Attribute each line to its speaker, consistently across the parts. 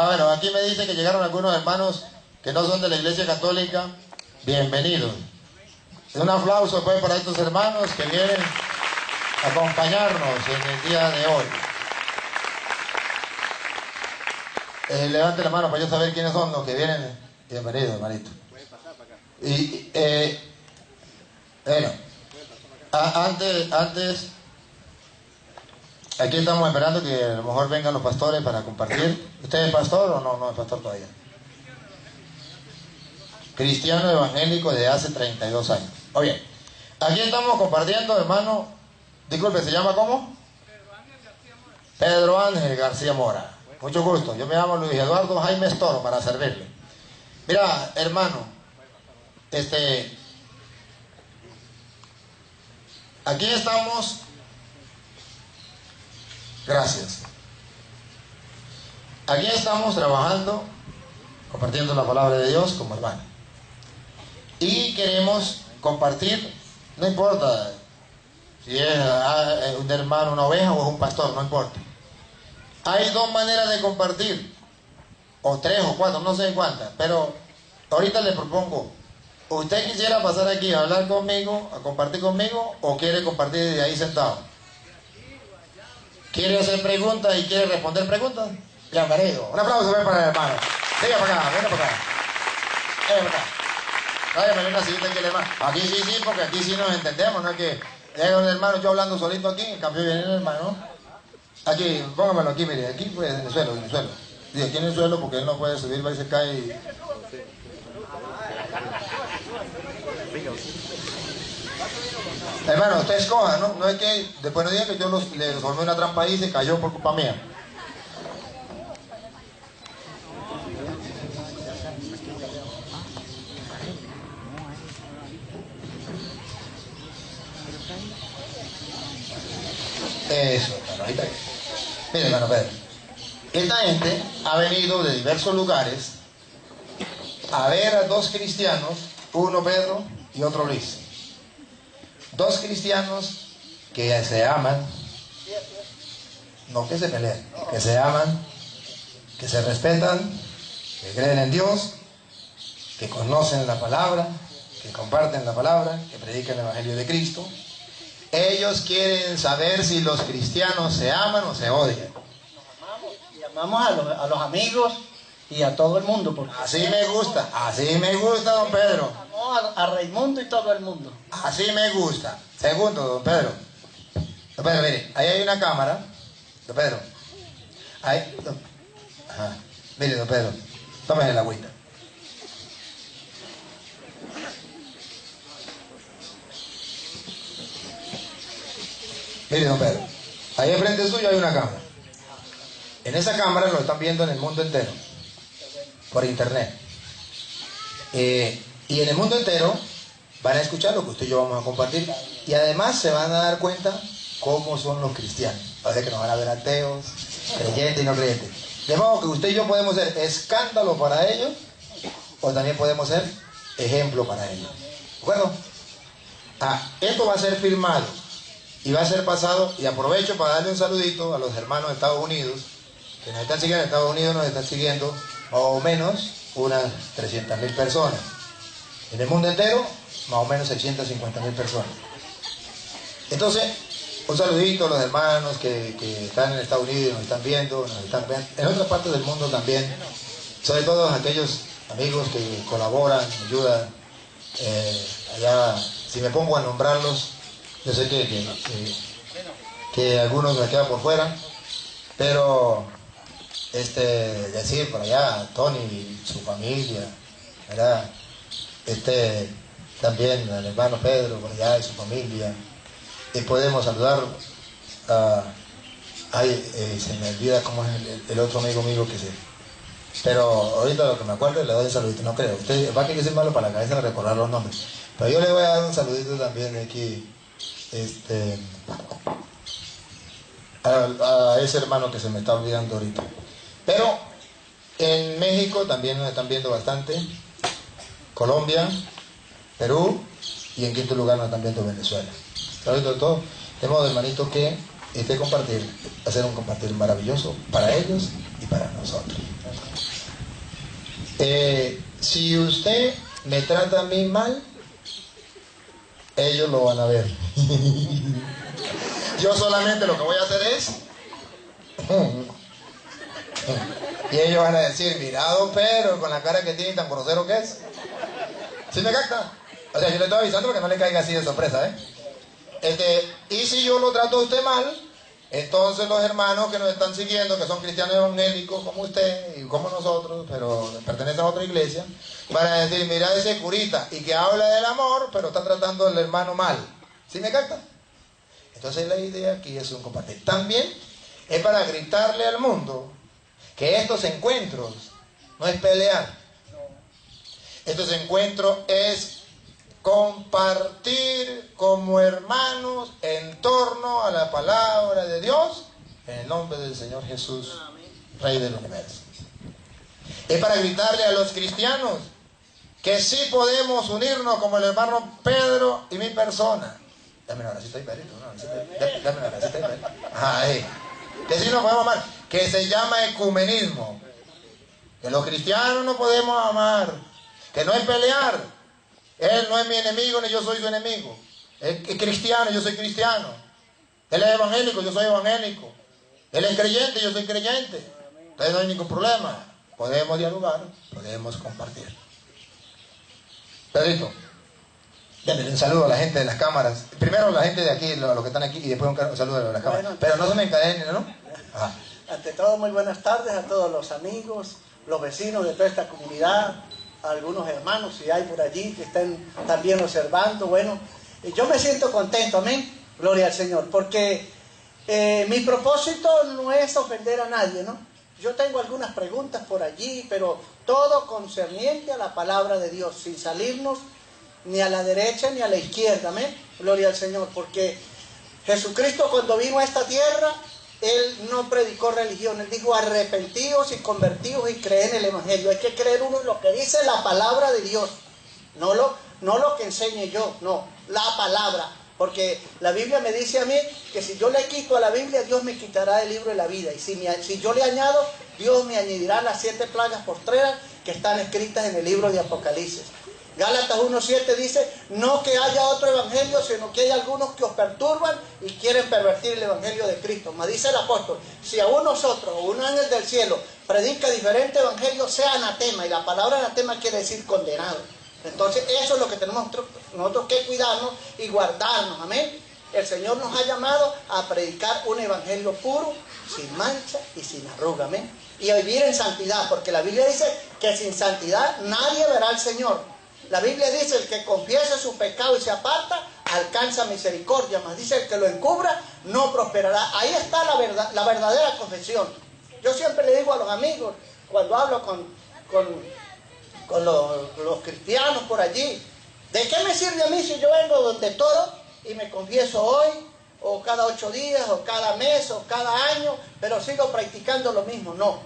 Speaker 1: Bueno, aquí me dice que llegaron algunos hermanos que no son de la Iglesia Católica. Bienvenidos. Un aplauso pues para estos hermanos que vienen a acompañarnos en el día de hoy. Levante la mano para yo saber quiénes son los que vienen. Bienvenido, hermanito. Y bueno, antes, aquí estamos esperando que a lo mejor vengan los pastores para compartir. ¿Usted es pastor o no? No es pastor todavía. Cristiano evangélico de hace 32 años. Oye, aquí estamos compartiendo, hermano. Disculpe, ¿se llama cómo? Pedro Ángel García Mora. Mucho gusto. Yo me llamo Luis Eduardo Jaime Estoro para servirle. Mira, hermano, aquí estamos. Gracias. Aquí estamos trabajando, compartiendo la palabra de Dios como hermano. Y queremos compartir, no importa si es un hermano, una oveja o es un pastor, no importa. Hay dos maneras de compartir, o tres o cuatro, no sé cuántas, pero ahorita le propongo, ¿usted quisiera pasar aquí a hablar conmigo, a compartir conmigo, o quiere compartir desde ahí sentado? ¿Quiere hacer preguntas y quiere responder preguntas? Bienvenido. Un aplauso para el hermano. Venga para acá, venga para acá. Venga para acá. Váyame una sillita aquí, hermano. Aquí sí, porque aquí sí nos entendemos, no es que llega un hermano yo hablando solito aquí, en cambio viene el hermano. Aquí, póngamelo aquí, mire, aquí pues en el suelo, Sí, aquí en el suelo porque él no puede subir, va y se cae y... Hermano, usted escoja, ¿no? No es que después no diga que yo le formé una trampa ahí y se cayó por culpa mía. Eso, hermano, ahí está. Mire, hermano Pedro, esta gente ha venido de diversos lugares a ver a dos cristianos, uno Pedro y otro Luis. Dos cristianos que se aman, no que se pelean, que se aman, que se respetan, que creen en Dios, que conocen la palabra, que comparten la palabra, que predican el Evangelio de Cristo. Ellos quieren saber si los cristianos se aman o se odian.
Speaker 2: Nos amamos y amamos a los amigos y a todo el mundo. Porque
Speaker 1: así me gusta, don Pedro.
Speaker 2: Amamos a Raimundo y todo el mundo.
Speaker 1: Así me gusta. Segundo, don Pedro. Don Pedro, mire, ahí hay una cámara. Don Pedro. Ahí. Ajá. Mire, don Pedro, tómese la agüita. Mire, don Pedro, ahí enfrente suyo hay una cámara. En esa cámara lo están viendo en el mundo entero, por internet. Y en el mundo entero van a escuchar lo que usted y yo vamos a compartir. Y además se van a dar cuenta cómo son los cristianos. Parece que nos van a ver ateos, creyentes y no creyentes. De modo que usted y yo podemos ser escándalo para ellos, o también podemos ser ejemplo para ellos. ¿De acuerdo? Esto va a ser filmado y va a ser pasado, y aprovecho para darle un saludito a los hermanos de Estados Unidos, que nos están siguiendo. En Estados Unidos nos están siguiendo más o menos unas 300.000 personas. En el mundo entero, más o menos 650.000 personas. Entonces, un saludito a los hermanos que están en Estados Unidos, nos están viendo en otras partes del mundo también, sobre todo aquellos amigos que colaboran, ayudan, allá, si me pongo a nombrarlos, yo sé que algunos me quedan por fuera, pero decir por allá, Tony y su familia, ¿verdad? También al hermano Pedro por allá y su familia, y podemos saludar a, se me olvida cómo es el otro amigo mío que se... Pero ahorita lo que me acuerdo le doy un saludito, no creo. Usted va a querer ser malo para la cabeza de recordar los nombres. Pero yo le voy a dar un saludito también de aquí, a ese hermano que se me está olvidando ahorita. Pero en México también nos están viendo bastante, Colombia, Perú, y en quinto lugar nos están viendo Venezuela. Saludos a todos. De modo, hermanito, que este compartir va a ser un compartir maravilloso para ellos y para nosotros. Si usted me trata a mí mal, ellos lo van a ver. Yo solamente lo que voy a hacer es y ellos van a decir, mira don Pedro, con la cara que tiene tan grosero que es. ¿Sí me capta? O sea, yo le estoy avisando para que no le caiga así de sorpresa, y si yo lo trato a usted mal, entonces los hermanos que nos están siguiendo, que son cristianos evangélicos como usted y como nosotros, pero pertenecen a otra iglesia, van a decir, mira ese curita, y que habla del amor, pero está tratando al hermano mal. ¿Sí me capta? Entonces la idea aquí es un compartir. También es para gritarle al mundo que estos encuentros no es pelear. Estos encuentros es compartir como hermanos en torno a la palabra de Dios en el nombre del Señor Jesús, Rey del universo. Es para gritarle a los cristianos que sí podemos unirnos como el hermano Pedro y mi persona. Dame una bracita ahí, Pedrito. Dame una bracita ahí, Pedrito. Ahí. Que sí nos podemos amar. Que se llama ecumenismo. Que los cristianos no podemos amar. Que no es pelear. Él no es mi enemigo ni yo soy su enemigo. Él es cristiano, yo soy cristiano. Él es evangélico, yo soy evangélico. Él es creyente, yo soy creyente. Entonces no hay ningún problema. Podemos dialogar, podemos compartir. Pedrito, denle un saludo a la gente de las cámaras. Primero la gente de aquí, los que están aquí, y después un saludo a las cámaras. Bueno, pero no se me encadenen, ¿no? Ajá.
Speaker 2: Ante todo, muy buenas tardes a todos los amigos, los vecinos de toda esta comunidad, a algunos hermanos, si hay por allí, que estén también observando. Bueno, yo me siento contento, amén, gloria al Señor, porque mi propósito no es ofender a nadie, ¿no? Yo tengo algunas preguntas por allí, pero todo concerniente a la palabra de Dios, sin salirnos ni a la derecha ni a la izquierda, amén, gloria al Señor, porque Jesucristo cuando vino a esta tierra, Él no predicó religión, Él dijo arrepentidos y convertidos y creen en el Evangelio. Hay que creer uno en lo que dice la palabra de Dios, no lo que enseñe yo, no, la palabra. Porque la Biblia me dice a mí que si yo le quito a la Biblia, Dios me quitará el libro de la vida. Y si yo le añado, Dios me añadirá las 7 plagas postreras que están escritas en el libro de Apocalipsis. Gálatas 1:7 dice, no que haya otro evangelio, sino que hay algunos que os perturban y quieren pervertir el evangelio de Cristo. Mas dice el apóstol, si aún nosotros o un ángel del cielo predica diferente evangelio, sea anatema. Y la palabra anatema quiere decir condenado. Entonces eso es lo que tenemos nosotros que cuidarnos y guardarnos, amén. El Señor nos ha llamado a predicar un evangelio puro, sin mancha y sin arruga, amén. Y a vivir en santidad, porque la Biblia dice que sin santidad nadie verá al Señor. La Biblia dice, el que confiesa su pecado y se aparta, alcanza misericordia, mas dice, el que lo encubra, no prosperará. Ahí está la verdadera confesión. Yo siempre le digo a los amigos, cuando hablo con los cristianos por allí, ¿de qué me sirve a mí si yo vengo donde Toro y me confieso hoy, o cada 8 días, o cada mes, o cada año, pero sigo practicando lo mismo? No.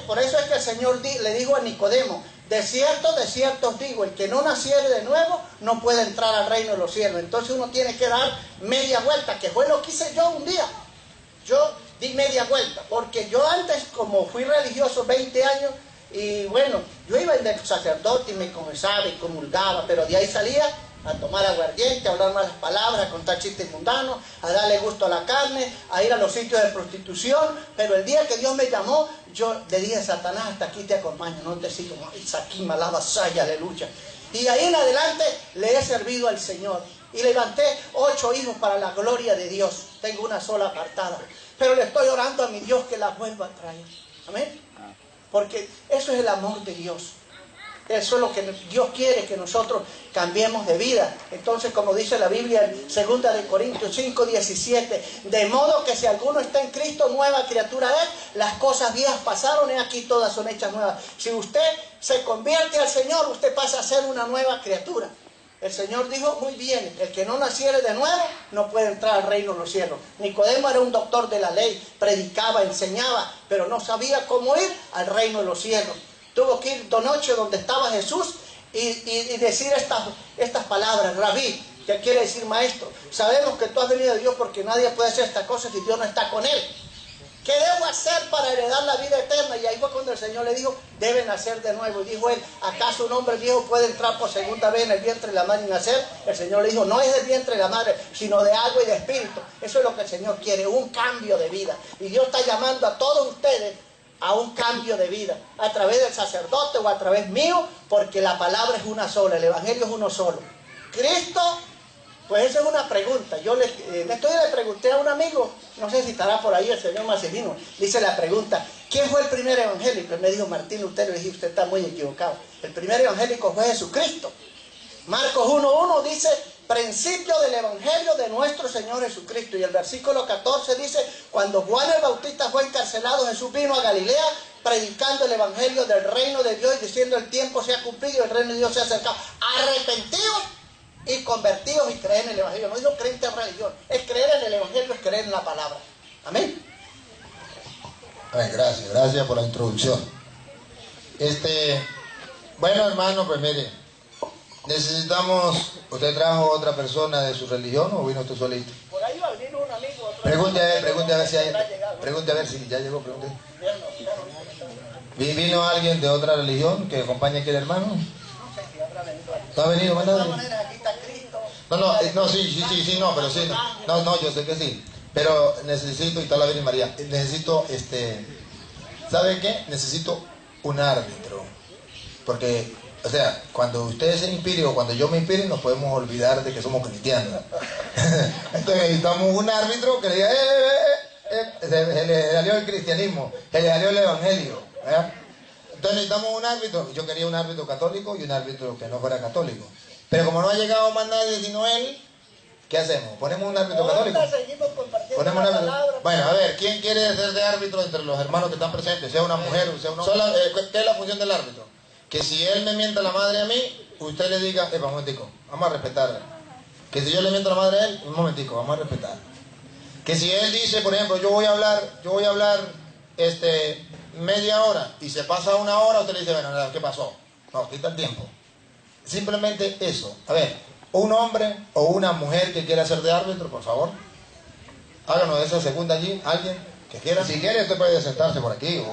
Speaker 2: Por eso es que el Señor le dijo a Nicodemo, de cierto os digo, el que no naciere de nuevo no puede entrar al reino de los cielos. Entonces uno tiene que dar media vuelta, que fue lo que hice yo un día. Yo di media vuelta, porque yo antes, como fui religioso 20 años, y bueno, yo iba al sacerdote y me confesaba y comulgaba, pero de ahí salía a tomar aguardiente, a hablar malas palabras, a contar chistes mundanos, a darle gusto a la carne, a ir a los sitios de prostitución. Pero el día que Dios me llamó, yo le dije a Satanás, hasta aquí te acompaño, no te sigo más. Aquí malaba saya, aleluya. Y de ahí en adelante le he servido al Señor. Y levanté 8 hijos para la gloria de Dios. Tengo una sola apartada. Pero le estoy orando a mi Dios que la vuelva a traer. Amén. Porque eso es el amor de Dios. Eso es lo que Dios quiere, que nosotros cambiemos de vida. Entonces, como dice la Biblia en 2 de Corintios 5:17, de modo que si alguno está en Cristo, nueva criatura es, las cosas viejas pasaron y aquí todas son hechas nuevas. Si usted se convierte al Señor, usted pasa a ser una nueva criatura. El Señor dijo, muy bien, el que no naciere de nuevo no puede entrar al reino de los cielos. Nicodemo era un doctor de la ley, predicaba, enseñaba, pero no sabía cómo ir al reino de los cielos. Tuvo que ir de noche donde estaba Jesús y decir estas palabras, Rabí, que quiere decir maestro. Sabemos que tú has venido de Dios porque nadie puede hacer estas cosas si Dios no está con él. ¿Qué debo hacer para heredar la vida eterna? Y ahí fue cuando el Señor le dijo, deben nacer de nuevo. Y dijo él, ¿acaso un hombre viejo puede entrar por segunda vez en el vientre de la madre y nacer? El Señor le dijo, no es del vientre de la madre, sino de agua y de espíritu. Eso es lo que el Señor quiere, un cambio de vida. Y Dios está llamando a todos ustedes a un cambio de vida, a través del sacerdote o a través mío, porque la palabra es una sola, el evangelio es uno solo. Cristo, pues esa es una pregunta. Yo le pregunté a un amigo, no sé si estará por ahí el señor Marcelino, le hice la pregunta, ¿quién fue el primer evangélico? Él me dijo Martín Lutero, y dije, usted está muy equivocado. El primer evangélico fue Jesucristo. Marcos 1:1 dice, principio del evangelio de nuestro Señor Jesucristo. Y el versículo 14 dice, cuando Juan el Bautista fue encarcelado, Jesús vino a Galilea predicando el evangelio del reino de Dios y diciendo, el tiempo se ha cumplido y el reino de Dios se ha acercado. Arrepentidos y convertidos y creer en el evangelio. No digo creer en religión, es creer en el evangelio, es creer en la palabra. Amén.
Speaker 1: Gracias por la introducción. Bueno, hermano, pues mire, necesitamos, ¿usted trajo otra persona de su religión o vino usted solito?
Speaker 2: Por ahí vino un amigo.
Speaker 1: Pregunte a ver si ya llegó, pregunte. ¿Vino alguien de otra religión que acompañe aquí al hermano?
Speaker 2: No sé si habrá venido.
Speaker 1: ¿No ha venido más nadie?
Speaker 2: De todas maneras, aquí está Cristo.
Speaker 1: Pero sí. No, yo sé que sí. Pero necesito, y está la Virgen María, necesito, ¿sabe qué? Necesito un árbitro. Porque, o sea, cuando usted se inspire o cuando yo me inspire, nos podemos olvidar de que somos cristianos. Entonces necesitamos un árbitro que le diga, se le salió el cristianismo, se le salió el evangelio, ¿verdad? Entonces necesitamos un árbitro. Yo quería un árbitro católico y un árbitro que no fuera católico. Pero como no ha llegado más nadie sino él, ¿qué hacemos? ¿Ponemos un árbitro católico? ¿Ponemos un árbitro? Bueno, a ver, ¿quién quiere ser de árbitro entre los hermanos que están presentes? Sea una mujer o sea un hombre. ¿Qué es la función del árbitro? Que si él me miente a la madre a mí, usted le diga, un momentico, vamos a respetar. Que si yo le miento a la madre a él, un momentico, vamos a respetar. Que si él dice, por ejemplo, yo voy a hablar media hora y se pasa una hora, usted le dice, bueno, ¿qué pasó? No, quita el tiempo. Simplemente eso. A ver, un hombre o una mujer que quiera ser de árbitro, por favor, háganos esa segunda allí, alguien que quiera. Si quiere, usted puede sentarse por aquí.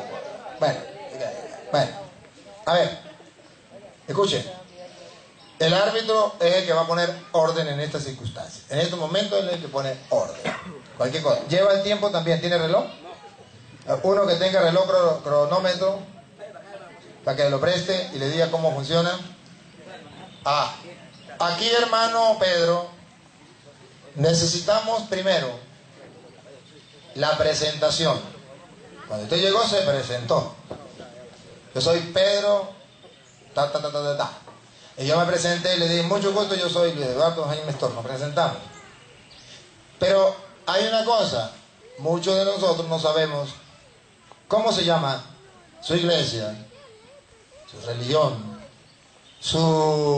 Speaker 1: Bueno, a ver, escuchen. El árbitro es el que va a poner orden en estas circunstancias. En este momento él es el que pone orden. Cualquier cosa. ¿Lleva el tiempo también? ¿Tiene reloj? Uno que tenga reloj cronómetro, para que lo preste y le diga cómo funciona. Aquí, hermano Pedro, necesitamos primero la presentación. Cuando usted llegó, se presentó. Yo soy Pedro, Y yo me presenté y le dije, mucho gusto, yo soy Luis Eduardo Jaime Estor, nos presentamos. Pero hay una cosa, muchos de nosotros no sabemos cómo se llama su iglesia, su religión, su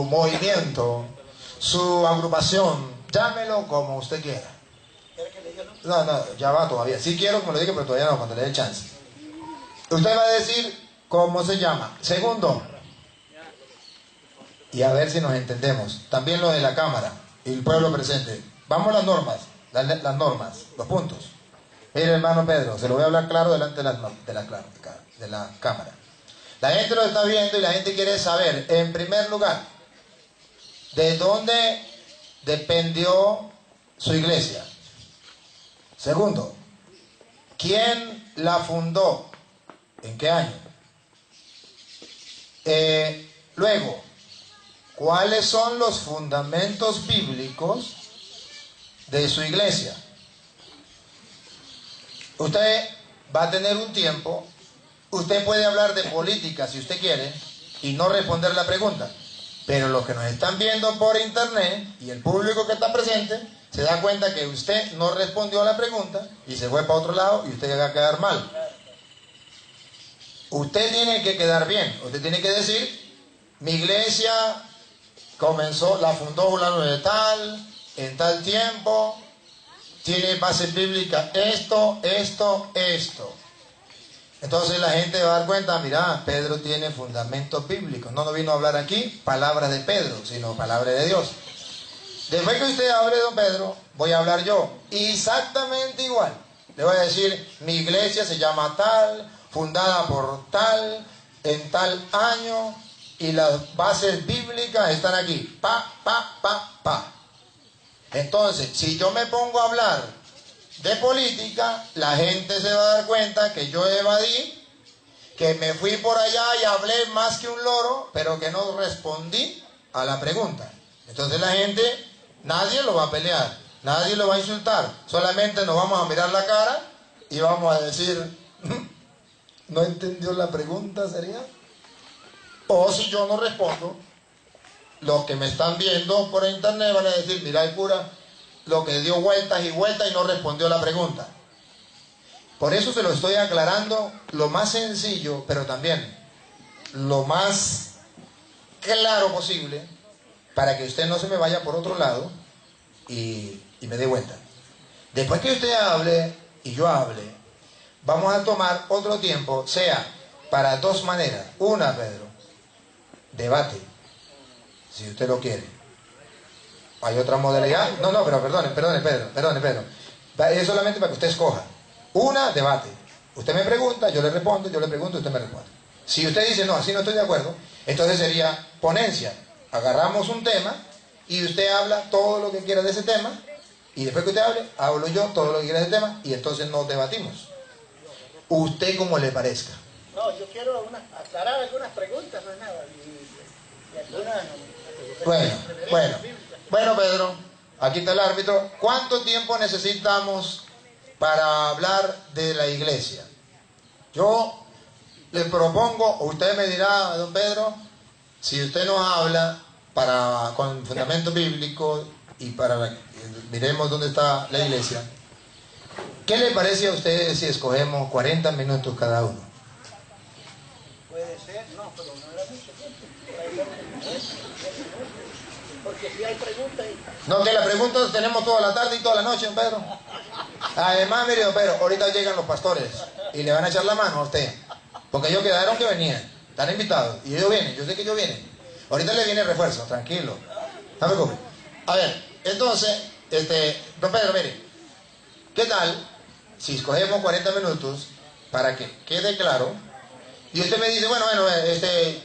Speaker 1: movimiento, su agrupación, llámelo como usted quiera. No, ya va todavía. Sí quiero que me lo diga, pero todavía no, cuando le dé chance. Usted va a decir cómo se llama. Segundo, y a ver si nos entendemos, también lo de la cámara y el pueblo presente. Vamos a las normas, los puntos. Mire, hermano Pedro, se lo voy a hablar claro delante de la cámara. La gente lo está viendo y la gente quiere saber, en primer lugar, de dónde dependió su iglesia. Segundo, ¿quién la fundó? ¿En qué año? Luego, ¿cuáles son los fundamentos bíblicos de su iglesia? Usted va a tener un tiempo, usted puede hablar de política si usted quiere y no responder la pregunta, pero los que nos están viendo por internet y el público que está presente se da cuenta que usted no respondió a la pregunta y se fue para otro lado y usted va a quedar mal. Usted tiene que quedar bien, usted tiene que decir, mi iglesia comenzó, la fundó fulano de tal, en tal tiempo, tiene base bíblica esto. Entonces la gente va a dar cuenta, mira, Pedro tiene fundamentos bíblicos. No vino a hablar aquí palabras de Pedro, sino palabras de Dios. Después que usted hable, don Pedro, voy a hablar yo. Exactamente igual. Le voy a decir, mi iglesia se llama tal, fundada por tal, en tal año, y las bases bíblicas están aquí. Pa. Entonces, si yo me pongo a hablar de política, la gente se va a dar cuenta que yo evadí, que me fui por allá y hablé más que un loro, pero que no respondí a la pregunta. Entonces la gente, nadie lo va a pelear, nadie lo va a insultar, solamente nos vamos a mirar la cara y vamos a decir, ¿no entendió la pregunta, sería? O si yo no respondo, los que me están viendo por internet van a decir, mira el cura, lo que dio vueltas y vueltas y no respondió la pregunta. Por eso se lo estoy aclarando lo más sencillo, pero también lo más claro posible, para que usted no se me vaya por otro lado y me dé vuelta. Después que usted hable y yo hable, vamos a tomar otro tiempo, sea para dos maneras. Una, Pedro, debate, si usted lo quiere. ¿Hay otra modalidad? No, pero perdone, Pedro. Es solamente para que usted escoja. Una, debate. Usted me pregunta, yo le respondo, yo le pregunto, usted me responde. Si usted dice, no, así no estoy de acuerdo, entonces sería ponencia. Agarramos un tema y usted habla todo lo que quiera de ese tema, y después que usted hable, hablo yo todo lo que quiera de ese tema, y entonces nos debatimos. Usted como le parezca.
Speaker 2: No, yo quiero aclarar algunas preguntas, no es nada. Y algunas...
Speaker 1: Bueno, Pedro, aquí está el árbitro. ¿Cuánto tiempo necesitamos para hablar de la iglesia? Yo le propongo, usted me dirá, don Pedro, si usted nos habla con fundamento bíblico y miremos dónde está la iglesia, ¿qué le parece a usted si escogemos 40 minutos cada uno?
Speaker 2: Puede ser, no, pero no era mucho tiempo. Porque si hay preguntas...
Speaker 1: No, que las preguntas tenemos toda la tarde y toda la noche, don Pedro. Además, mire, don Pedro, ahorita llegan los pastores y le van a echar la mano a usted. Porque ellos quedaron que venían, están invitados. Y ellos vienen, yo sé que ellos vienen. Ahorita le viene refuerzo, tranquilo. No me preocupe. A ver, entonces, don Pedro, mire, ¿qué tal si escogemos 40 minutos para que quede claro? Y usted me dice, bueno,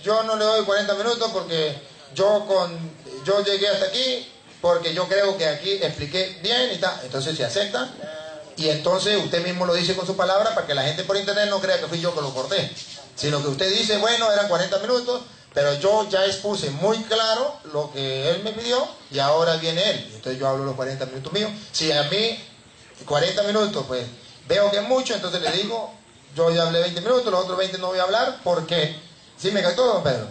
Speaker 1: yo no le doy 40 minutos porque yo llegué hasta aquí, porque yo creo que aquí expliqué bien y tal. Entonces se acepta. Y entonces usted mismo lo dice con su palabra para que la gente por internet no crea que fui yo que lo corté. Sino que usted dice, bueno, eran 40 minutos, pero yo ya expuse muy claro lo que él me pidió y ahora viene él. Entonces yo hablo los 40 minutos míos. Si a mí 40 minutos, pues veo que es mucho, entonces le digo, yo ya hablé 20 minutos, los otros 20 no voy a hablar porque... ¿Sí me captó, don Pedro?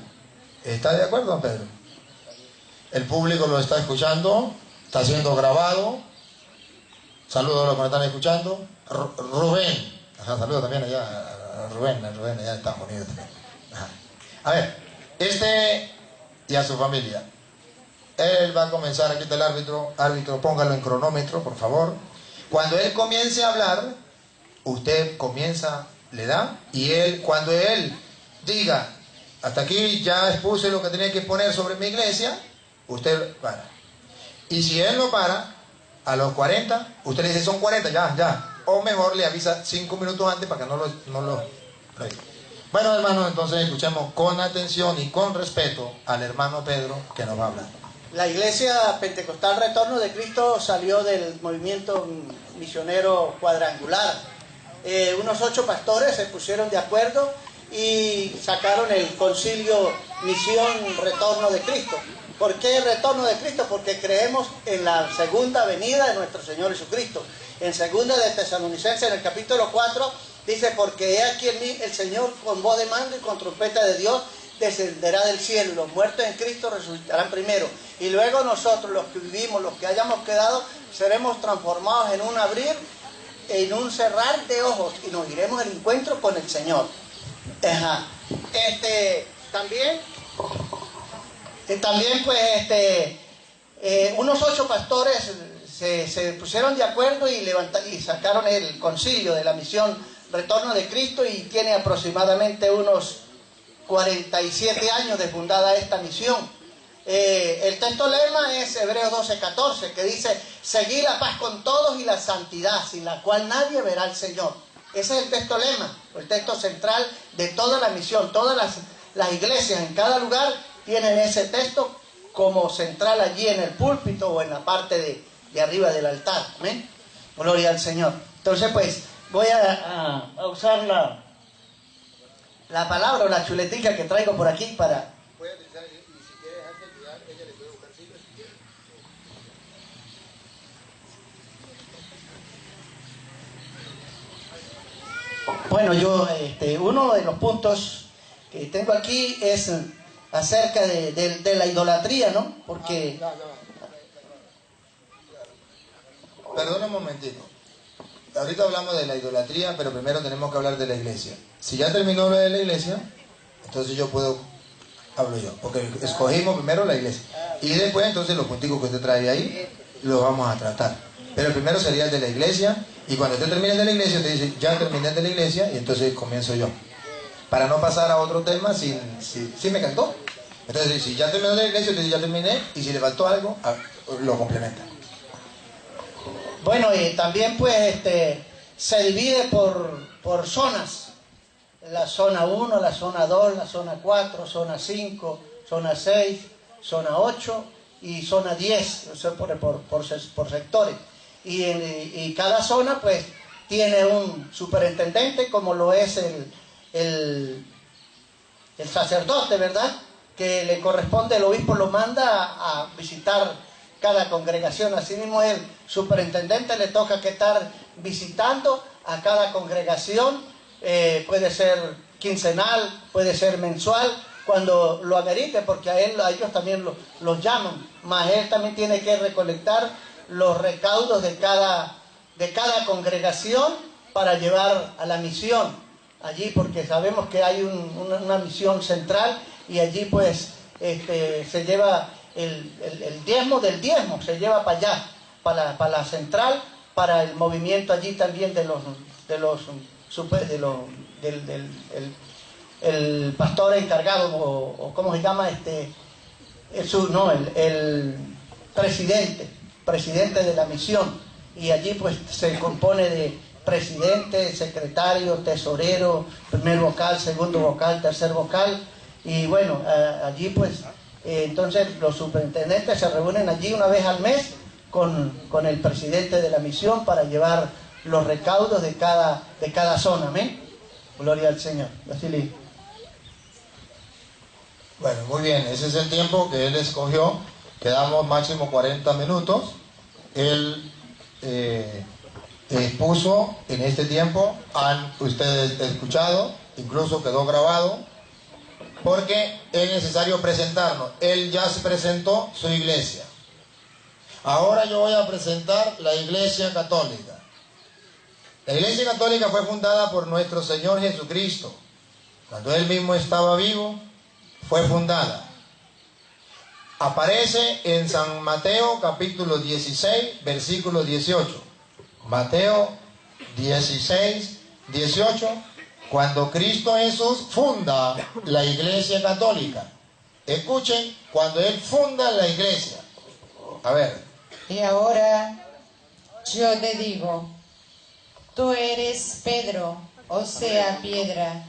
Speaker 1: ¿Está de acuerdo, don Pedro? El público lo está escuchando, está siendo grabado. Saludos a los que me están escuchando. Rubén. Ajá, saludos también allá a Rubén allá en Estados Unidos también. Ajá. A ver, y a su familia. Él va a comenzar, aquí está el árbitro. Árbitro, póngalo en cronómetro, por favor. Cuando él comience a hablar, usted comienza, le da, y cuando él diga, hasta aquí ya expuse lo que tenía que exponer sobre mi iglesia, usted para. Y si él no para, a los 40, usted le dice, son 40, ya. O mejor le avisa 5 minutos antes para que no lo... Bueno, hermanos, entonces escuchemos con atención y con respeto al hermano Pedro que nos va a hablar.
Speaker 2: La Iglesia Pentecostal Retorno de Cristo salió del movimiento misionero cuadrangular. Unos 8 pastores se pusieron de acuerdo y sacaron el concilio Misión Retorno de Cristo. ¿Por qué el retorno de Cristo? Porque creemos en la segunda venida de nuestro Señor Jesucristo. En segunda de Tesalonicenses, en el capítulo 4, dice, porque he aquí el Señor con voz de mando y con trompeta de Dios descenderá del cielo. Los muertos en Cristo resucitarán primero. Y luego nosotros, los que vivimos, los que hayamos quedado, seremos transformados en un abrir, en un cerrar de ojos y nos iremos al encuentro con el Señor. Ajá. También pues unos 8 pastores se pusieron de acuerdo y sacaron el concilio de la misión Retorno de Cristo, y tiene aproximadamente unos 47 años de fundada esta misión. El texto lema es Hebreos 12:14, que dice, seguir la paz con todos y la santidad, sin la cual nadie verá al Señor. Ese es el texto lema, el texto central de toda la misión. Todas las iglesias en cada lugar tienen ese texto como central allí en el púlpito o en la parte de arriba del altar. ¿Amén? Gloria al Señor. Entonces, pues, voy a usar la palabra o la chuletica que traigo por aquí para...
Speaker 3: Puede utilizar, y si quiere dejarse ayudar, ella le puede buscar siglos si quiere.
Speaker 2: Bueno, yo, uno de los puntos que tengo aquí es acerca de la idolatría, ¿no? Porque...
Speaker 1: Perdona un momentito. Ahorita hablamos de la idolatría, pero primero tenemos que hablar de la iglesia. Si ya terminó lo de la iglesia, entonces hablo yo, porque escogimos primero la iglesia. Y después entonces los punticos que usted trae ahí, los vamos a tratar. Pero el primero sería el de la iglesia, y cuando usted termine el de la iglesia, usted dice, ya terminé el de la iglesia, y entonces comienzo yo. Para no pasar a otro tema si me cantó. Entonces, si ya terminó la iglesia, usted dice, ya terminé, y si le faltó algo, lo complementa.
Speaker 2: Bueno, y también pues se divide por zonas. La zona 1, la zona 2, la zona 4, zona 5, zona 6, zona 8 y zona 10, o sea, por sectores. Y cada zona pues tiene un superintendente, como lo es el sacerdote, ¿verdad? Que le corresponde, el obispo lo manda a visitar cada congregación. Asimismo el superintendente le toca que estar visitando a cada congregación, puede ser quincenal, puede ser mensual, cuando lo amerite, porque a ellos también los llaman, mas él también tiene que recolectar los recaudos de cada congregación para llevar a la misión allí, porque sabemos que hay una misión central, y allí pues se lleva el diezmo del diezmo, se lleva para allá, para la central, para el movimiento allí también del pastor encargado, o ¿cómo se llama? El presidente de la misión. Y allí pues se compone de presidente, secretario, tesorero, primer vocal, segundo vocal, tercer vocal. Y bueno, allí pues entonces los superintendentes se reúnen allí una vez al mes con el presidente de la misión para llevar los recaudos de cada zona. Amén. Gloria al Señor. Así.
Speaker 1: Bueno, muy bien, ese es el tiempo que él escogió. Quedamos máximo 40 minutos. Él expuso en este tiempo, han ustedes escuchado, incluso quedó grabado, porque es necesario presentarnos. Él ya se presentó su iglesia. Ahora yo voy a presentar la Iglesia Católica. La Iglesia Católica fue fundada por nuestro Señor Jesucristo. Cuando Él mismo estaba vivo, fue fundada. Aparece en San Mateo capítulo 16, versículo 18. Mateo 16, 18. Cuando Cristo Jesús funda la Iglesia Católica. Escuchen, cuando Él funda la Iglesia. A ver.
Speaker 4: Y ahora yo te digo, tú eres Pedro, o sea, piedra,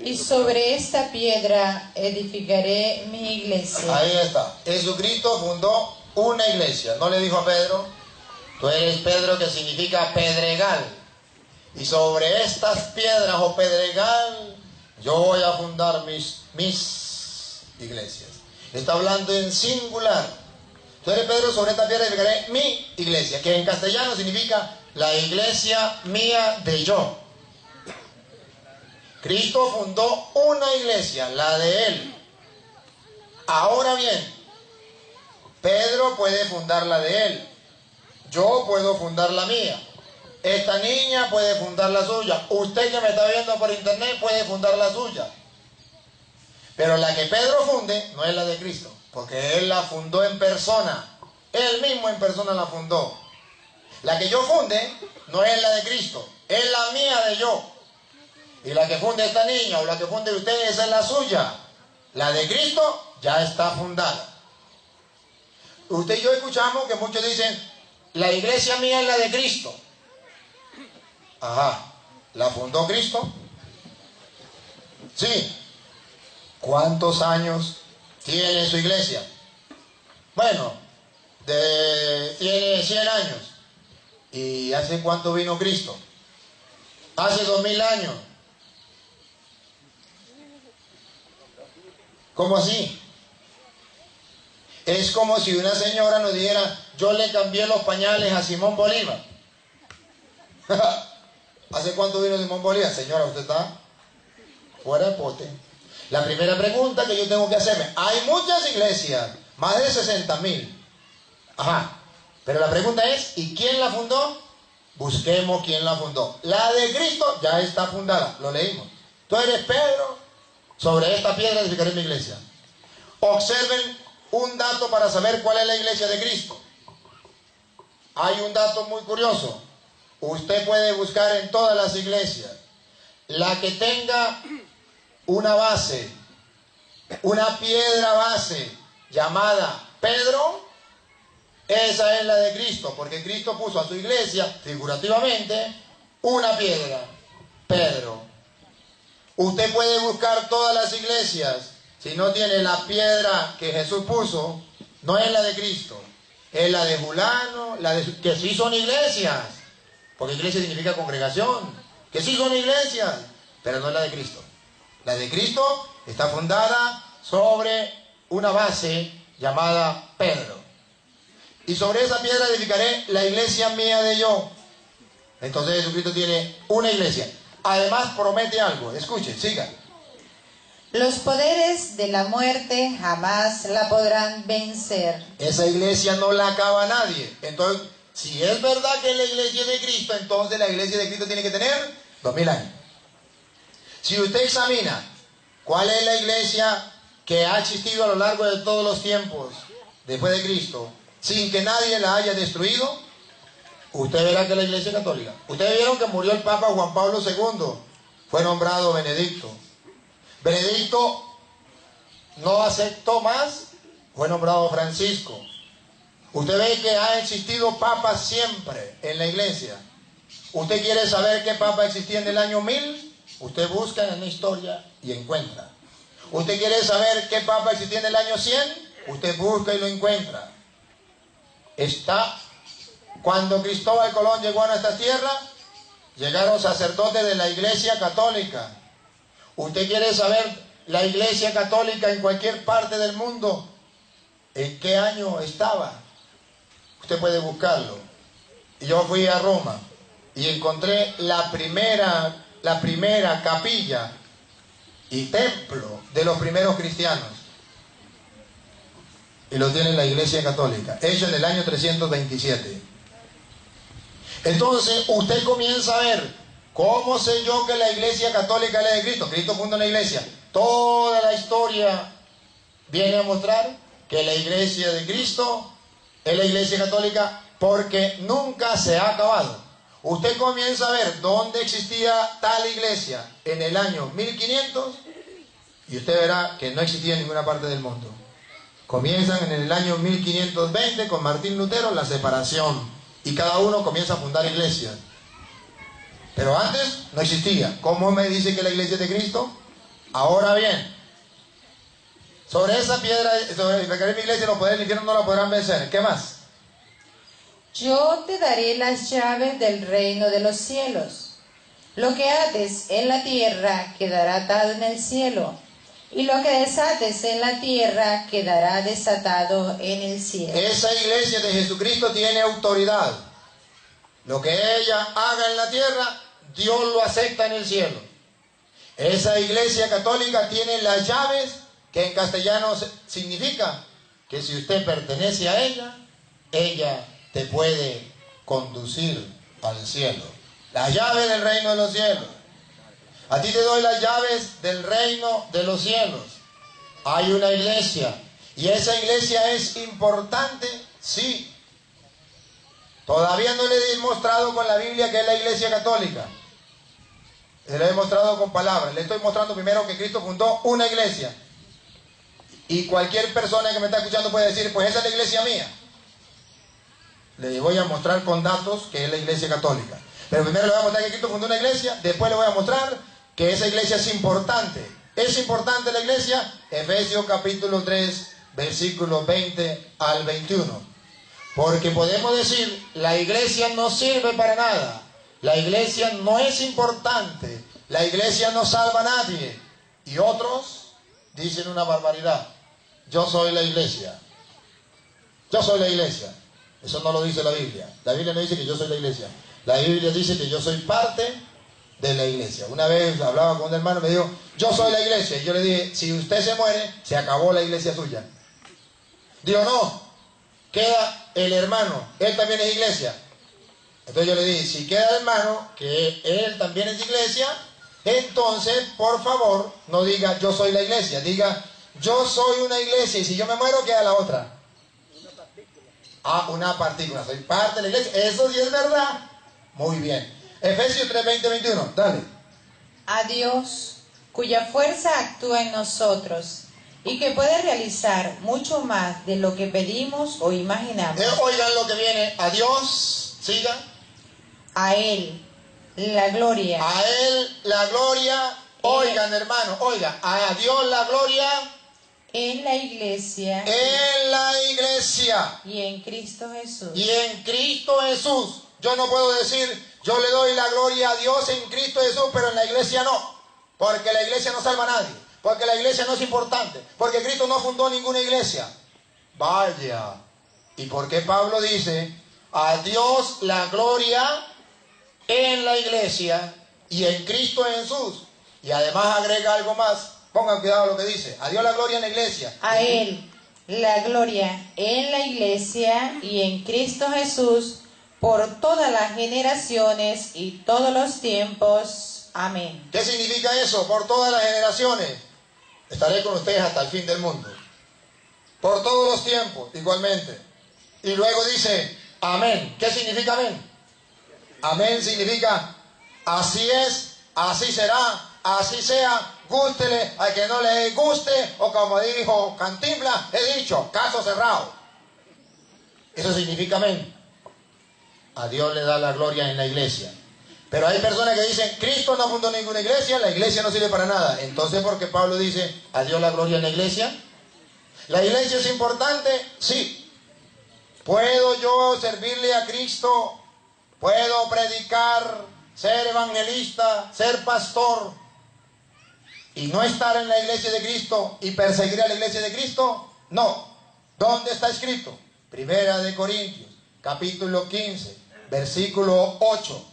Speaker 4: y sobre esta piedra edificaré mi iglesia.
Speaker 1: Ahí está. Jesucristo fundó una iglesia. No le dijo a Pedro, tú eres Pedro, que significa pedregal. Y sobre estas piedras o pedregal, yo voy a fundar mis iglesias. Está hablando en singular. Tú eres Pedro, sobre esta piedra edificaré mi iglesia, que en castellano significa la iglesia mía de yo. Cristo fundó una iglesia, la de Él. Ahora bien, Pedro puede fundar la de Él. Yo puedo fundar la mía. Esta niña puede fundar la suya. Usted que me está viendo por internet puede fundar la suya. Pero la que Pedro funde no es la de Cristo, porque Él la fundó en persona. Él mismo en persona la fundó. La que yo funde no es la de Cristo, es la mía de yo. Y la que funde esta niña o la que funde usted, esa es la suya. La de Cristo ya está fundada. Usted y yo escuchamos que muchos dicen, la iglesia mía es la de Cristo. Ajá. ¿La fundó Cristo? Sí. ¿Cuántos años tiene su iglesia? Bueno, tiene 100 años. ¿Y hace cuánto vino Cristo? Hace 2000 años. ¿Cómo así? Es como si una señora nos dijera, yo le cambié los pañales a Simón Bolívar. ¿Hace cuánto vino Simón Bolívar? Señora, usted está fuera de pote. La primera pregunta que yo tengo que hacerme, hay muchas iglesias, más de 60.000. Ajá. Pero la pregunta es, ¿y quién la fundó? Busquemos quién la fundó. La de Cristo ya está fundada, lo leímos. Tú eres Pedro, sobre esta piedra edificaré mi iglesia. Observen un dato para saber cuál es la iglesia de Cristo. Hay un dato muy curioso. Usted puede buscar en todas las iglesias la que tenga una base, una piedra base llamada Pedro. Esa es la de Cristo, porque Cristo puso a su iglesia, figurativamente, una piedra, Pedro. Usted puede buscar todas las iglesias, si no tiene la piedra que Jesús puso, no es la de Cristo, es la de Julano, que sí son iglesias, porque iglesia significa congregación, que sí son iglesias, pero no es la de Cristo. La de Cristo está fundada sobre una base llamada Pedro. Y sobre esa piedra edificaré la iglesia mía de yo. Entonces Jesucristo tiene una iglesia. Además promete algo. Escuchen, sigan.
Speaker 4: Los poderes de la muerte jamás la podrán vencer.
Speaker 1: Esa iglesia no la acaba nadie. Entonces, si es verdad que es la iglesia de Cristo, entonces la iglesia de Cristo tiene que tener 2000 años. Si usted examina cuál es la iglesia que ha existido a lo largo de todos los tiempos después de Cristo, sin que nadie la haya destruido, usted verá que es la iglesia católica. Ustedes vieron que murió el Papa Juan Pablo II, fue nombrado Benedicto. Benedicto no aceptó más, fue nombrado Francisco. Usted ve que ha existido papas siempre en la iglesia. ¿Usted quiere saber qué papa existía en el año 1000? Usted busca en la historia y encuentra. ¿Usted quiere saber qué papa existía en el año 100? Usted busca y lo encuentra. Cuando Cristóbal Colón llegó a nuestra tierra, llegaron sacerdotes de la iglesia católica. ¿Usted quiere saber la iglesia católica en cualquier parte del mundo? ¿En qué año estaba? Usted puede buscarlo. Yo fui a Roma y encontré la primera capilla y templo de los primeros cristianos. Y lo tiene la iglesia católica, hecho en el año 327. Entonces usted comienza a ver, ¿cómo sé yo que la iglesia católica es la de Cristo? Cristo funda una iglesia. Toda la historia viene a mostrar que la iglesia de Cristo es la iglesia católica, porque nunca se ha acabado. Usted comienza a ver dónde existía tal iglesia en el año 1500 y usted verá que no existía en ninguna parte del mundo. Comienzan en el año 1520 con Martín Lutero la separación y cada uno comienza a fundar iglesias. Pero antes no existía. ¿Cómo me dice que la iglesia es de Cristo? Ahora bien, sobre esa piedra, sobre mi iglesia, los poderes del infierno no la podrán vencer. ¿Qué más?
Speaker 4: Yo te daré las llaves del reino de los cielos. Lo que ates en la tierra quedará atado en el cielo, y lo que desates en la tierra quedará desatado en el cielo.
Speaker 1: Esa iglesia de Jesucristo tiene autoridad. Lo que ella haga en la tierra, Dios lo acepta en el cielo. Esa iglesia católica tiene las llaves, que en castellano significa que si usted pertenece a ella, ella te puede conducir al cielo. Las llaves del reino de los cielos. A ti te doy las llaves del reino de los cielos. Hay una iglesia. ¿Y esa iglesia es importante? Sí. Todavía no le he demostrado con la Biblia que es la iglesia católica. Le he demostrado con palabras. Le estoy mostrando primero que Cristo fundó una iglesia. Y cualquier persona que me está escuchando puede decir, pues esa es la iglesia mía. le voy a mostrar con datos que es la iglesia católica. Pero primero le voy a mostrar que Cristo fundó una iglesia, después le voy a mostrar que esa iglesia es importante. ¿Es importante la iglesia? Efesios capítulo 3, versículos 20 al 21. Porque podemos decir, la iglesia no sirve para nada. La iglesia no es importante. La iglesia no salva a nadie. Y otros dicen una barbaridad. Yo soy la iglesia. Yo soy la iglesia. Eso no lo dice la Biblia. La Biblia no dice que yo soy la iglesia. La Biblia dice que yo soy parte de la iglesia. Una vez hablaba con un hermano y me dijo, yo soy la iglesia. Y yo le dije, si usted se muere, se acabó la iglesia suya. Digo, no, queda el hermano, él también es iglesia. Entonces yo le dije, si queda el hermano, que él también es iglesia, entonces, por favor, no diga yo soy la iglesia, diga yo soy una iglesia y si yo me muero, queda la otra. Una partícula, soy parte de la iglesia, eso sí es verdad. Muy bien. Efesios 3, 20, 21, dale.
Speaker 4: A Dios, cuya fuerza actúa en nosotros y que puede realizar mucho más de lo que pedimos o imaginamos.
Speaker 1: Oigan lo que viene. A Dios, siga.
Speaker 4: A Él la gloria.
Speaker 1: A Él la gloria. Oigan, hermano, oiga. A Dios la gloria.
Speaker 4: En la iglesia.
Speaker 1: En la iglesia.
Speaker 4: Y en Cristo Jesús.
Speaker 1: Y en Cristo Jesús. Yo no puedo decir, yo le doy la gloria a Dios en Cristo Jesús, pero en la iglesia no. Porque la iglesia no salva a nadie. Porque la iglesia no es importante. Porque Cristo no fundó ninguna iglesia. Vaya. ¿Y por qué Pablo dice, a Dios la gloria en la iglesia y en Cristo Jesús? Y además agrega algo más. Pongan cuidado lo que dice. A Dios la gloria en la iglesia.
Speaker 4: A Él la gloria en la iglesia y en Cristo Jesús por todas las generaciones y todos los tiempos. Amén.
Speaker 1: ¿Qué significa eso? Por todas las generaciones. Estaré con ustedes hasta el fin del mundo. Por todos los tiempos, igualmente. Y luego dice, amén. ¿Qué significa amén? Amén significa, así es, así será, así sea, gústele al que no le guste, o como dijo Cantinflas, he dicho, caso cerrado. Eso significa amén. A Dios le da la gloria en la iglesia. Pero hay personas que dicen, Cristo no fundó ninguna iglesia, la iglesia no sirve para nada. Entonces, ¿por qué Pablo dice, a Dios la gloria en la iglesia? ¿La iglesia es importante? Sí. ¿Puedo yo servirle a Cristo? ¿Puedo predicar, ser evangelista, ser pastor y no estar en la iglesia de Cristo y perseguir a la iglesia de Cristo? No. ¿Dónde está escrito? Primera de Corintios, capítulo 15, versículo 8.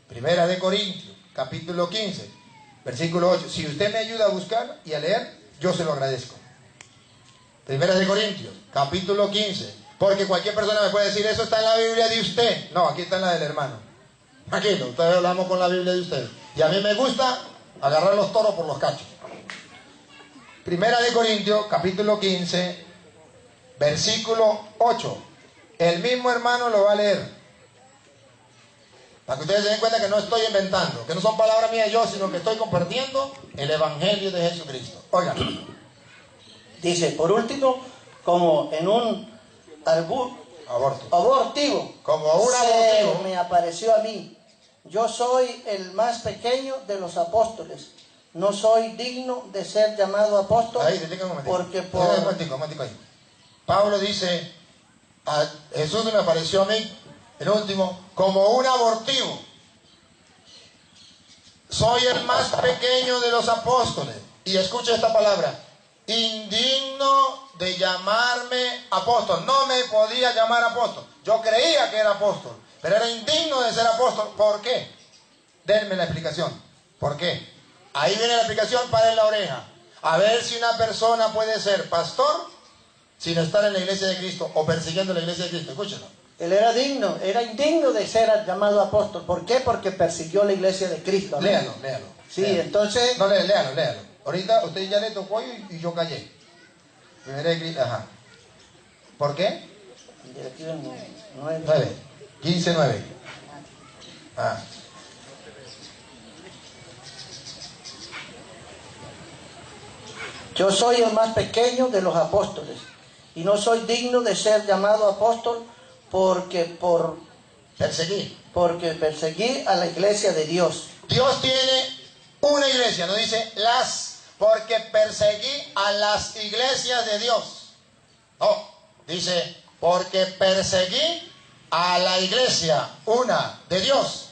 Speaker 1: Primera de Corintios, capítulo 15, versículo 8. Si usted me ayuda a buscar y a leer, yo se lo agradezco. Primera de Corintios, capítulo 15. Porque cualquier persona me puede decir, eso está en la Biblia de usted. No, aquí está en la del hermano. Aquí no, ustedes hablamos con la Biblia de usted. Y a mí me gusta agarrar los toros por los cachos. Primera de Corintios, capítulo 15, versículo 8. El mismo hermano lo va a leer. Para que ustedes se den cuenta que no estoy inventando, que no son palabras mías yo, sino que estoy compartiendo el Evangelio de Jesucristo. Oigan.
Speaker 2: Dice, por último, como en un abortivo,
Speaker 1: como un
Speaker 2: se
Speaker 1: abortivo,
Speaker 2: me apareció a mí. Yo soy el más pequeño de los apóstoles. No soy digno de ser llamado apóstol.
Speaker 1: Ahí, detenga un momentito.
Speaker 2: Porque por...
Speaker 1: Un momentico ahí. Pablo dice, a Jesús me apareció a mí, el último, como un abortivo. Soy el más pequeño de los apóstoles. Y escucha esta palabra, indigno de llamarme apóstol. No me podía llamar apóstol. Yo creía que era apóstol, pero era indigno de ser apóstol. ¿Por qué? Denme la explicación. ¿Por qué? Ahí viene la explicación para en la oreja. A ver si una persona puede ser pastor sin estar en la iglesia de Cristo o persiguiendo la iglesia de Cristo. Escúchenlo.
Speaker 2: Él era indigno de ser llamado apóstol. ¿Por qué? Porque persiguió la iglesia de Cristo.
Speaker 1: Léalo.
Speaker 2: Sí,
Speaker 1: léalo.
Speaker 2: entonces...
Speaker 1: No, léalo. Ahorita usted ya le tocó y yo callé. Primera de Cristo, ajá. ¿Por qué? 9. 15:9. Ah.
Speaker 2: Yo soy el más pequeño de los apóstoles y no soy digno de ser llamado apóstol Porque perseguí a la iglesia de Dios.
Speaker 1: Dios tiene una iglesia, no dice porque perseguí a las iglesias de Dios. No, dice, porque perseguí a la iglesia, una, de Dios.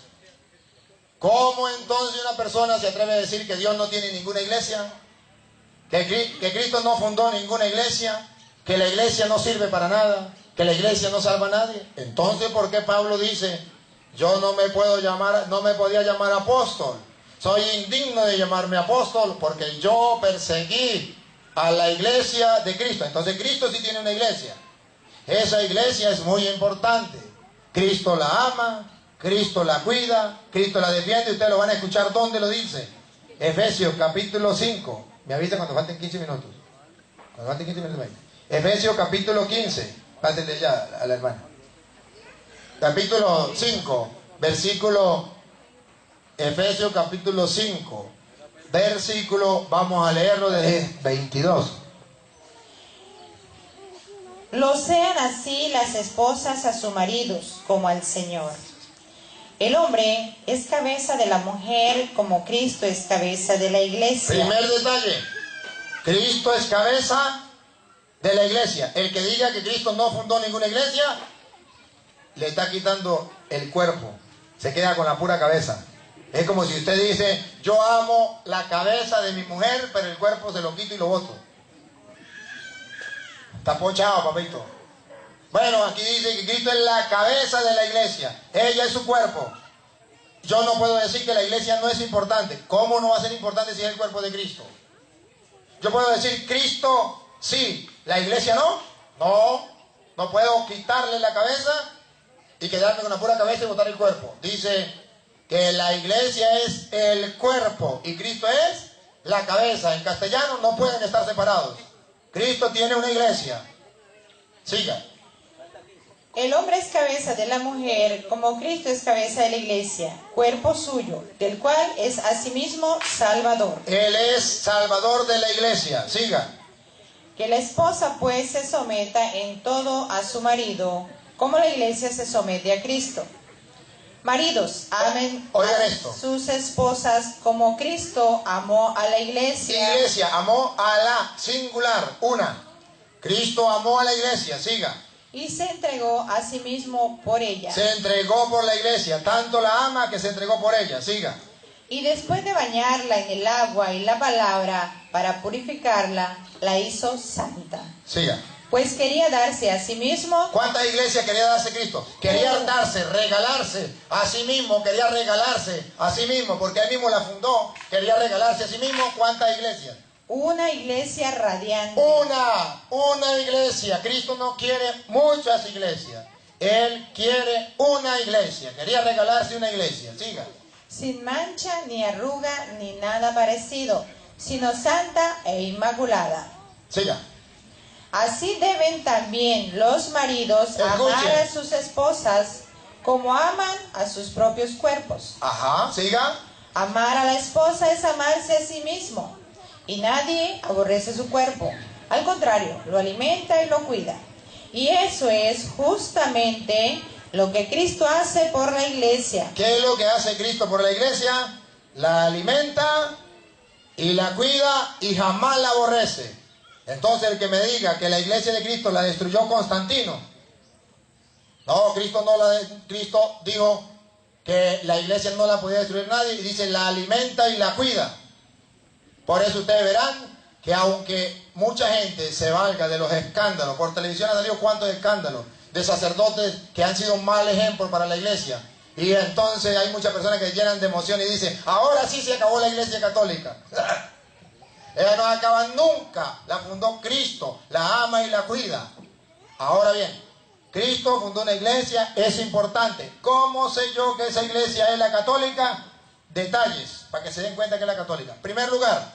Speaker 1: ¿Cómo entonces una persona se atreve a decir que Dios no tiene ninguna iglesia? Que Cristo no fundó ninguna iglesia, que la iglesia no sirve para nada, que la iglesia no salva a nadie. Entonces, ¿por qué Pablo dice, yo no me podía llamar apóstol? Soy indigno de llamarme apóstol porque yo perseguí a la iglesia de Cristo. Entonces Cristo sí tiene una iglesia. Esa iglesia es muy importante. Cristo la ama, Cristo la cuida, Cristo la defiende. Ustedes lo van a escuchar ¿dónde lo dice? Efesios capítulo 5. Me avisa cuando falten 15 minutos. Cuando falten 15 minutos. Efesios capítulo 15. Pásenle ya a la hermana. Capítulo 5, versículo... Efesios capítulo 5, versículo, vamos a leerlo de 22.
Speaker 4: Lo sean así las esposas a sus maridos, como al Señor. El hombre es cabeza de la mujer, como Cristo es cabeza de la iglesia.
Speaker 1: Primer detalle, Cristo es cabeza de la iglesia. El que diga que Cristo no fundó ninguna iglesia, le está quitando el cuerpo. Se queda con la pura cabeza. Es como si usted dice, yo amo la cabeza de mi mujer, pero el cuerpo se lo quito y lo boto. Está pochado, papito. Bueno, aquí dice que Cristo es la cabeza de la iglesia. Ella es su cuerpo. Yo no puedo decir que la iglesia no es importante. ¿Cómo no va a ser importante si es el cuerpo de Cristo? Yo puedo decir, Cristo sí, la iglesia no. No puedo quitarle la cabeza y quedarme con la pura cabeza y botar el cuerpo. Dice que la iglesia es el cuerpo y Cristo es la cabeza. En castellano no pueden estar separados. Cristo tiene una iglesia. Siga.
Speaker 4: El hombre es cabeza de la mujer, como Cristo es cabeza de la iglesia, cuerpo suyo, del cual es asimismo Salvador.
Speaker 1: Él es Salvador de la iglesia. Siga.
Speaker 4: Que la esposa pues se someta en todo a su marido, como la iglesia se somete a Cristo. Maridos, amen a sus esposas como Cristo amó a la iglesia.
Speaker 1: Iglesia, amó a la singular, una. Cristo amó a la iglesia, siga.
Speaker 4: Y se entregó a sí mismo por ella.
Speaker 1: Se entregó por la iglesia, tanto la ama que se entregó por ella, siga.
Speaker 4: Y después de bañarla en el agua y la palabra para purificarla, la hizo santa.
Speaker 1: Siga.
Speaker 4: Pues quería darse a sí mismo.
Speaker 1: ¿Cuántas iglesias quería darse Cristo? Quería darse, regalarse a sí mismo, quería regalarse a sí mismo, porque él mismo la fundó, quería regalarse a sí mismo. ¿Cuántas iglesias?
Speaker 4: Una iglesia radiante.
Speaker 1: Una iglesia. Cristo no quiere muchas iglesias. Él quiere una iglesia. Quería regalarse una iglesia. Siga.
Speaker 4: Sin mancha, ni arruga, ni nada parecido, sino santa e inmaculada.
Speaker 1: Siga.
Speaker 4: Así deben también los maridos amar a sus esposas como aman a sus propios cuerpos.
Speaker 1: Ajá, siga.
Speaker 4: Amar a la esposa es amarse a sí mismo, y nadie aborrece su cuerpo. Al contrario, lo alimenta y lo cuida. Y eso es justamente lo que Cristo hace por la iglesia.
Speaker 1: ¿Qué es lo que hace Cristo por la iglesia? La alimenta y la cuida y jamás la aborrece. Entonces el que me diga que la iglesia de Cristo la destruyó Constantino. No, Cristo dijo que la iglesia no la podía destruir nadie y dice la alimenta y la cuida. Por eso ustedes verán que aunque mucha gente se valga de los escándalos, por televisión han salido cuántos escándalos de sacerdotes que han sido un mal ejemplo para la iglesia. Y entonces hay muchas personas que llenan de emoción y dicen, ahora sí se acabó la iglesia católica. Ella no acaba nunca, la fundó Cristo, la ama y la cuida. Ahora bien, Cristo fundó una iglesia, es importante. ¿Cómo sé yo que esa iglesia es la católica? Detalles, para que se den cuenta que es la católica. En primer lugar,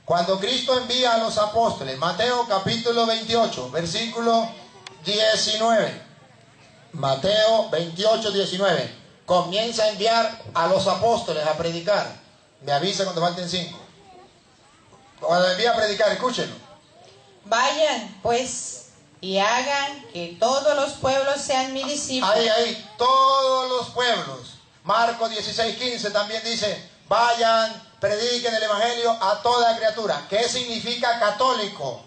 Speaker 1: cuando Cristo envía a los apóstoles, Mateo capítulo 28, versículo 19. Mateo 28, 19. Comienza a enviar a los apóstoles a predicar. Me avisa cuando falten 5. Cuando envía a predicar, escúchenlo.
Speaker 4: Vayan, pues, y hagan que todos los pueblos sean mis discípulos.
Speaker 1: Ahí, todos los pueblos. Marcos 16:15 también dice, vayan, prediquen el evangelio a toda criatura. ¿Qué significa católico?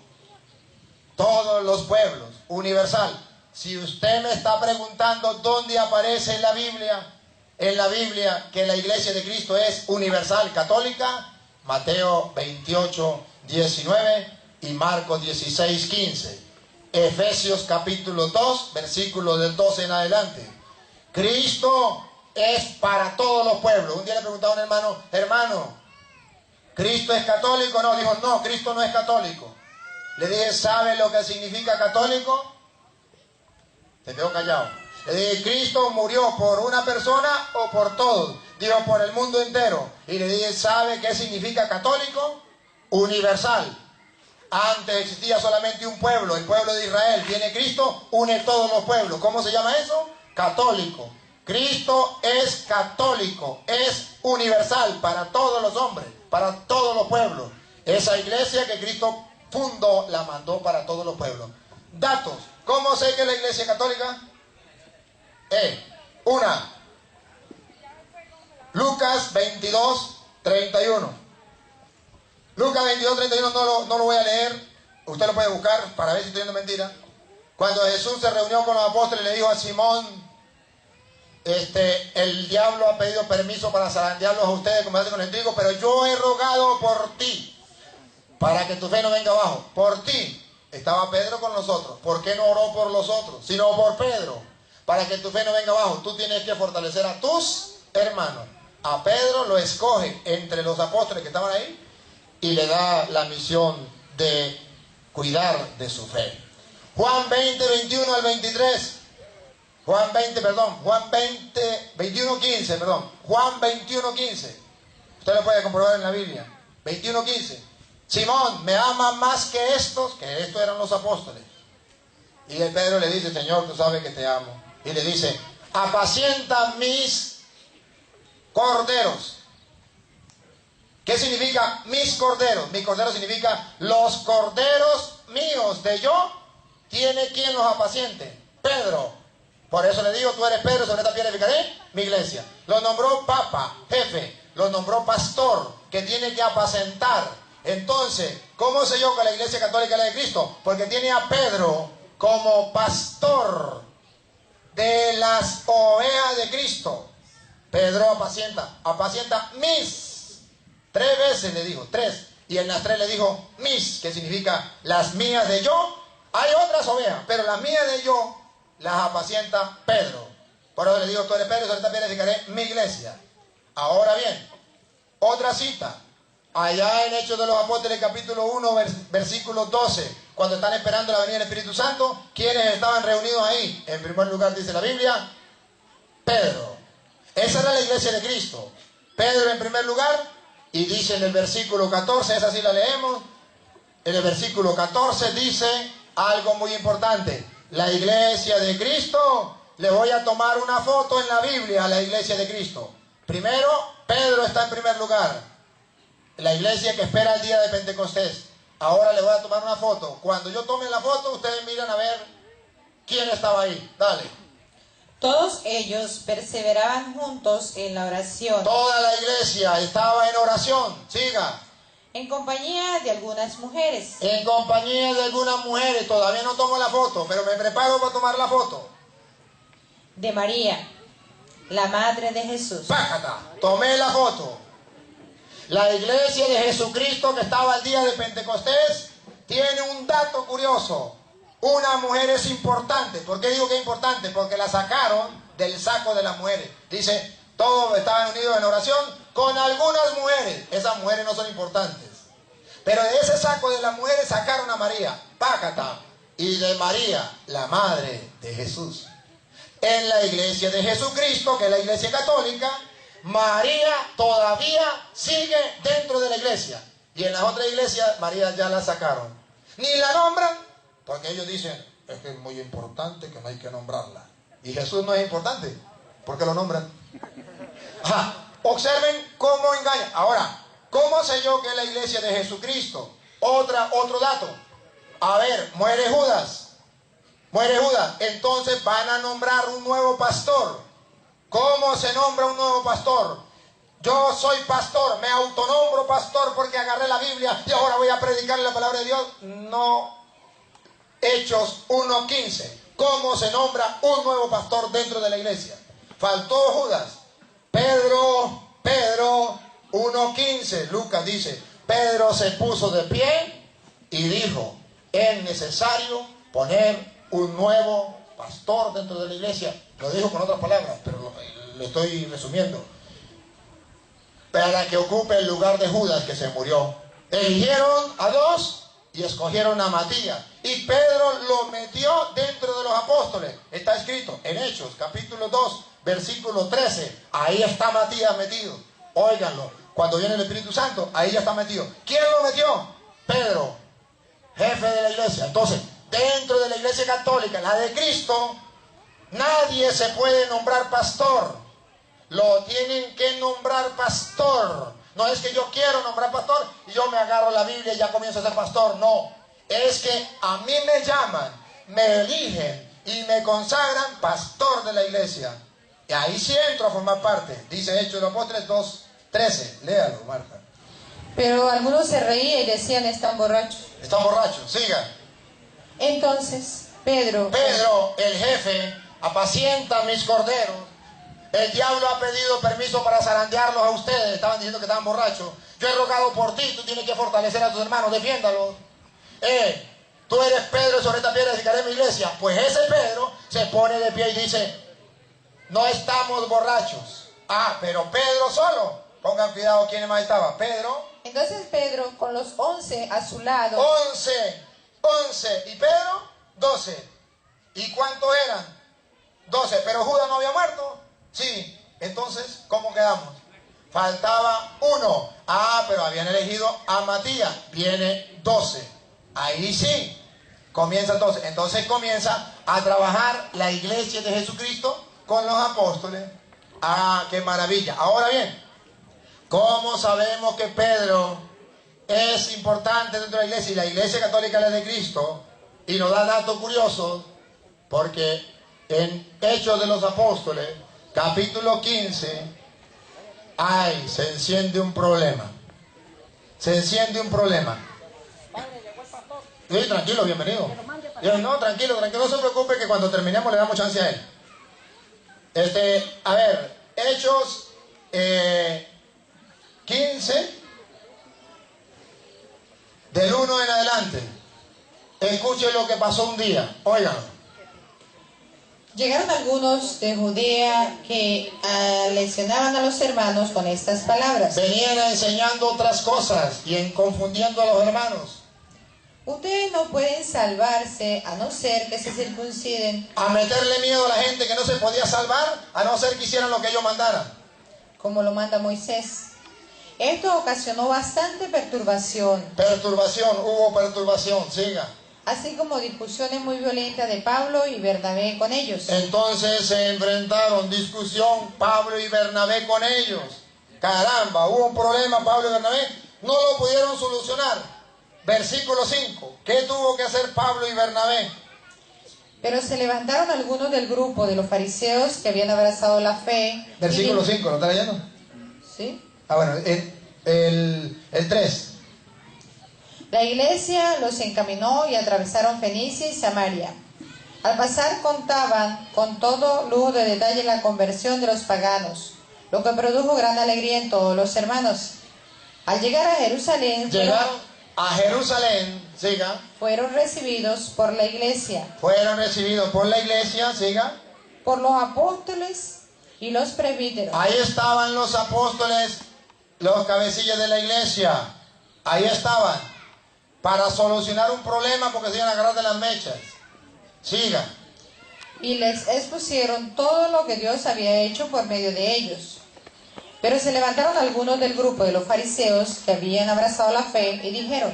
Speaker 1: Todos los pueblos, universal. Si usted me está preguntando dónde aparece en la Biblia que la iglesia de Cristo es universal católica, Mateo 28:19 y Marcos 16:15. Efesios capítulo 2, versículo del 12 en adelante. Cristo es para todos los pueblos. Un día le preguntaba a un hermano, ¿Cristo es católico? No, dijo, no, Cristo no es católico. Le dije, ¿sabe lo que significa católico? Se quedó callado. Le dije, ¿Cristo murió por una persona o por todos? Dijo, por el mundo entero. Y le dije, ¿sabe qué significa católico? Universal. Antes existía solamente un pueblo, el pueblo de Israel. Viene Cristo, une todos los pueblos. ¿Cómo se llama eso? Católico. Cristo es católico, es universal para todos los hombres, para todos los pueblos. Esa iglesia que Cristo fundó, la mandó para todos los pueblos. Datos. ¿Cómo sé que es la iglesia católica? Una. Lucas 22:31. Lucas 22:31 no lo voy a leer. Usted lo puede buscar para ver si estoy diciendo mentira. Cuando Jesús se reunió con los apóstoles, le dijo a Simón, el diablo ha pedido permiso para zarandearlos a ustedes como hace con el trigo, pero yo he rogado por ti, para que tu fe no venga abajo. Por ti. Estaba Pedro con nosotros. ¿Por qué no oró por los otros, sino por Pedro? Para que tu fe no venga abajo. Tú tienes que fortalecer a tus hermanos. A Pedro lo escoge entre los apóstoles que estaban ahí y le da la misión de cuidar de su fe. Juan 20:21 al 23. Juan 21:15. Usted lo puede comprobar en la Biblia. 21:15. Simón, ¿me amas más que estos? Que estos eran los apóstoles. Y Pedro le dice, Señor, tú sabes que te amo. Y le dice, apacienta mis corderos. ¿Qué significa mis corderos? Mis corderos significa los corderos míos de yo. ¿Tiene quien los apaciente? Pedro. Por eso le digo, tú eres Pedro, sobre esta piedra edificaré mi iglesia. Lo nombró papa, jefe. Lo nombró pastor, que tiene que apacentar. Entonces, ¿cómo sé yo que la iglesia católica es la de Cristo? Porque tiene a Pedro como pastor de las ovejas de Cristo. Pedro apacienta mis. 3 veces le dijo, 3. Y en las 3 le dijo mis, que significa las mías de yo. Hay otras ovejas, pero las mías de yo las apacienta Pedro. Por eso le digo, tú eres Pedro, sobre esta piedra edificaré mi iglesia. Ahora bien, otra cita. Allá en Hechos de los Apóstoles, capítulo 1, versículo 12, cuando están esperando la venida del Espíritu Santo, ¿quiénes estaban reunidos ahí? En primer lugar dice la Biblia, Pedro. Esa era la iglesia de Cristo. Pedro en primer lugar, y dice en el versículo 14, esa sí la leemos, en el versículo 14 dice algo muy importante. La iglesia de Cristo, le voy a tomar una foto en la Biblia a la iglesia de Cristo. Primero, Pedro está en primer lugar. La iglesia que espera el día de Pentecostés. Ahora le voy a tomar una foto. Cuando yo tome la foto, ustedes miran a ver quién estaba ahí. Dale.
Speaker 4: Todos ellos perseveraban juntos en la oración.
Speaker 1: Toda la iglesia estaba en oración. Siga.
Speaker 4: En compañía de algunas mujeres.
Speaker 1: En compañía de algunas mujeres. Todavía no tomo la foto, pero me preparo para tomar la foto.
Speaker 4: De María, la madre de Jesús.
Speaker 1: Pájata. Tomé la foto. La iglesia de Jesucristo que estaba el día de Pentecostés tiene un dato curioso. Una mujer es importante. ¿Por qué digo que es importante? Porque la sacaron del saco de las mujeres. Dice, todos estaban unidos en oración con algunas mujeres. Esas mujeres no son importantes. Pero de ese saco de las mujeres sacaron a María, Pácata, y de María, la madre de Jesús. En la iglesia de Jesucristo, que es la iglesia católica, María todavía sigue dentro de la iglesia. Y en las otras iglesias, María ya la sacaron. Ni la nombran, porque ellos dicen, es que es muy importante, que no hay que nombrarla. Y Jesús no es importante, porque lo nombran. Ajá. Observen cómo engañan. Ahora, ¿cómo sé yo que es la iglesia de Jesucristo? Otro dato. A ver, muere Judas. Muere Judas. Entonces van a nombrar un nuevo pastor. ¿Cómo se nombra un nuevo pastor? Yo soy pastor, me autonombro pastor porque agarré la Biblia y ahora voy a predicar la palabra de Dios. No. Hechos 1:15. ¿Cómo se nombra un nuevo pastor dentro de la iglesia? Faltó Judas. Pedro 1:15. Lucas dice, Pedro se puso de pie y dijo, es necesario poner un nuevo pastor dentro de la iglesia. Lo dijo con otras palabras, pero lo estoy resumiendo. Para que ocupe el lugar de Judas que se murió. Eligieron a 2 y escogieron a Matías. Y Pedro lo metió dentro de los apóstoles. Está escrito en Hechos, capítulo 2, versículo 13. Ahí está Matías metido. Óiganlo. Cuando viene el Espíritu Santo, ahí ya está metido. ¿Quién lo metió? Pedro, jefe de la iglesia. Entonces, dentro de la iglesia católica, la de Cristo, nadie se puede nombrar pastor. Lo tienen que nombrar pastor. No es que yo quiero nombrar pastor y yo me agarro la Biblia y ya comienzo a ser pastor. No. Es que a mí me llaman, me eligen y me consagran pastor de la iglesia. Y ahí sí entro a formar parte. Dice Hechos de los Apóstoles 2:13. Léalo, Marta.
Speaker 4: Pero algunos se reían y decían, están borrachos.
Speaker 1: Están borrachos. Siga.
Speaker 4: Entonces Pedro,
Speaker 1: el jefe, apacienta mis corderos. El diablo ha pedido permiso para zarandearlos a ustedes. Estaban diciendo que estaban borrachos. Yo he rogado por ti. Tú tienes que fortalecer a tus hermanos. Defiéndalos. Tú eres Pedro, sobre esta piedra edificaré mi iglesia. Pues ese Pedro se pone de pie y dice, no estamos borrachos. Ah, pero Pedro solo. Pongan cuidado quién más estaba. Pedro.
Speaker 4: Entonces Pedro, con los 11 a su lado.
Speaker 1: 11. Y Pedro, 12. ¿Y cuántos eran? 12. Pero Judas no había muerto. Sí. Entonces, ¿cómo quedamos? Faltaba 1. Ah, pero habían elegido a Matías. Viene 12. Ahí sí. Comienza entonces. Entonces comienza a trabajar la iglesia de Jesucristo con los apóstoles. Ah, qué maravilla. Ahora bien, ¿cómo sabemos que Pedro es importante dentro de la iglesia y la iglesia católica es de Cristo? Y nos da datos curiosos, porque en Hechos de los Apóstoles, capítulo 15, se enciende un problema. Se enciende un problema. Sí, tranquilo, bienvenido. No, tranquilo, no se preocupe que cuando terminemos le damos chance a él. A ver, Hechos 15, del 1 en adelante. Escuchen lo que pasó un día. Oigan.
Speaker 4: Llegaron algunos de Judea que lesionaban a los hermanos con estas palabras.
Speaker 1: Venían enseñando otras cosas y confundiendo a los hermanos.
Speaker 4: Ustedes no pueden salvarse a no ser que se circunciden.
Speaker 1: A meterle miedo a la gente que no se podía salvar, a no ser que hicieran lo que ellos mandaran.
Speaker 4: Como lo manda Moisés. Esto ocasionó bastante perturbación.
Speaker 1: Hubo perturbación, siga.
Speaker 4: Así como discusiones muy violentas de Pablo y Bernabé con ellos.
Speaker 1: Entonces se enfrentaron, discusión, Pablo y Bernabé con ellos. Caramba, hubo un problema, Pablo y Bernabé, no lo pudieron solucionar. Versículo 5, ¿qué tuvo que hacer Pablo y Bernabé?
Speaker 4: Pero se levantaron algunos del grupo de los fariseos que habían abrazado la fe.
Speaker 1: Versículo 5, ¿lo está leyendo?
Speaker 4: Sí.
Speaker 1: Ah, bueno, el 3.
Speaker 4: La iglesia los encaminó y atravesaron Fenicia y Samaria. Al pasar contaban con todo lujo de detalle la conversión de los paganos, lo que produjo gran alegría en todos los hermanos. Al llegar a Jerusalén,
Speaker 1: siga.
Speaker 4: Fueron recibidos por la iglesia.
Speaker 1: Siga.
Speaker 4: Por los apóstoles y los presbíteros.
Speaker 1: Ahí estaban los apóstoles, los cabecillas de la iglesia. Ahí estaban. Para solucionar un problema porque se iban a agarrar de las mechas. Siga.
Speaker 4: Y les expusieron todo lo que Dios había hecho por medio de ellos. Pero se levantaron algunos del grupo de los fariseos que habían abrazado la fe y dijeron: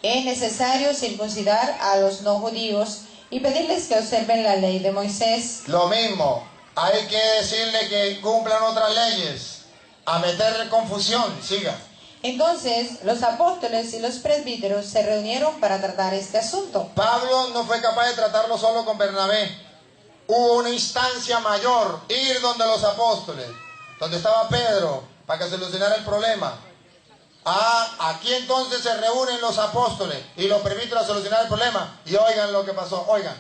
Speaker 4: es necesario circuncidar a los no judíos y pedirles que observen la ley de Moisés.
Speaker 1: Lo mismo, hay que decirle que cumplan otras leyes, a meterle confusión. Siga.
Speaker 4: Entonces los apóstoles y los presbíteros se reunieron para tratar este asunto.
Speaker 1: Pablo no fue capaz de tratarlo solo con Bernabé. Hubo una instancia mayor, ir donde los apóstoles, donde estaba Pedro, para que solucionara el problema. Aquí entonces se reúnen los apóstoles y los presbíteros a solucionar el problema. Y oigan lo que pasó, oigan.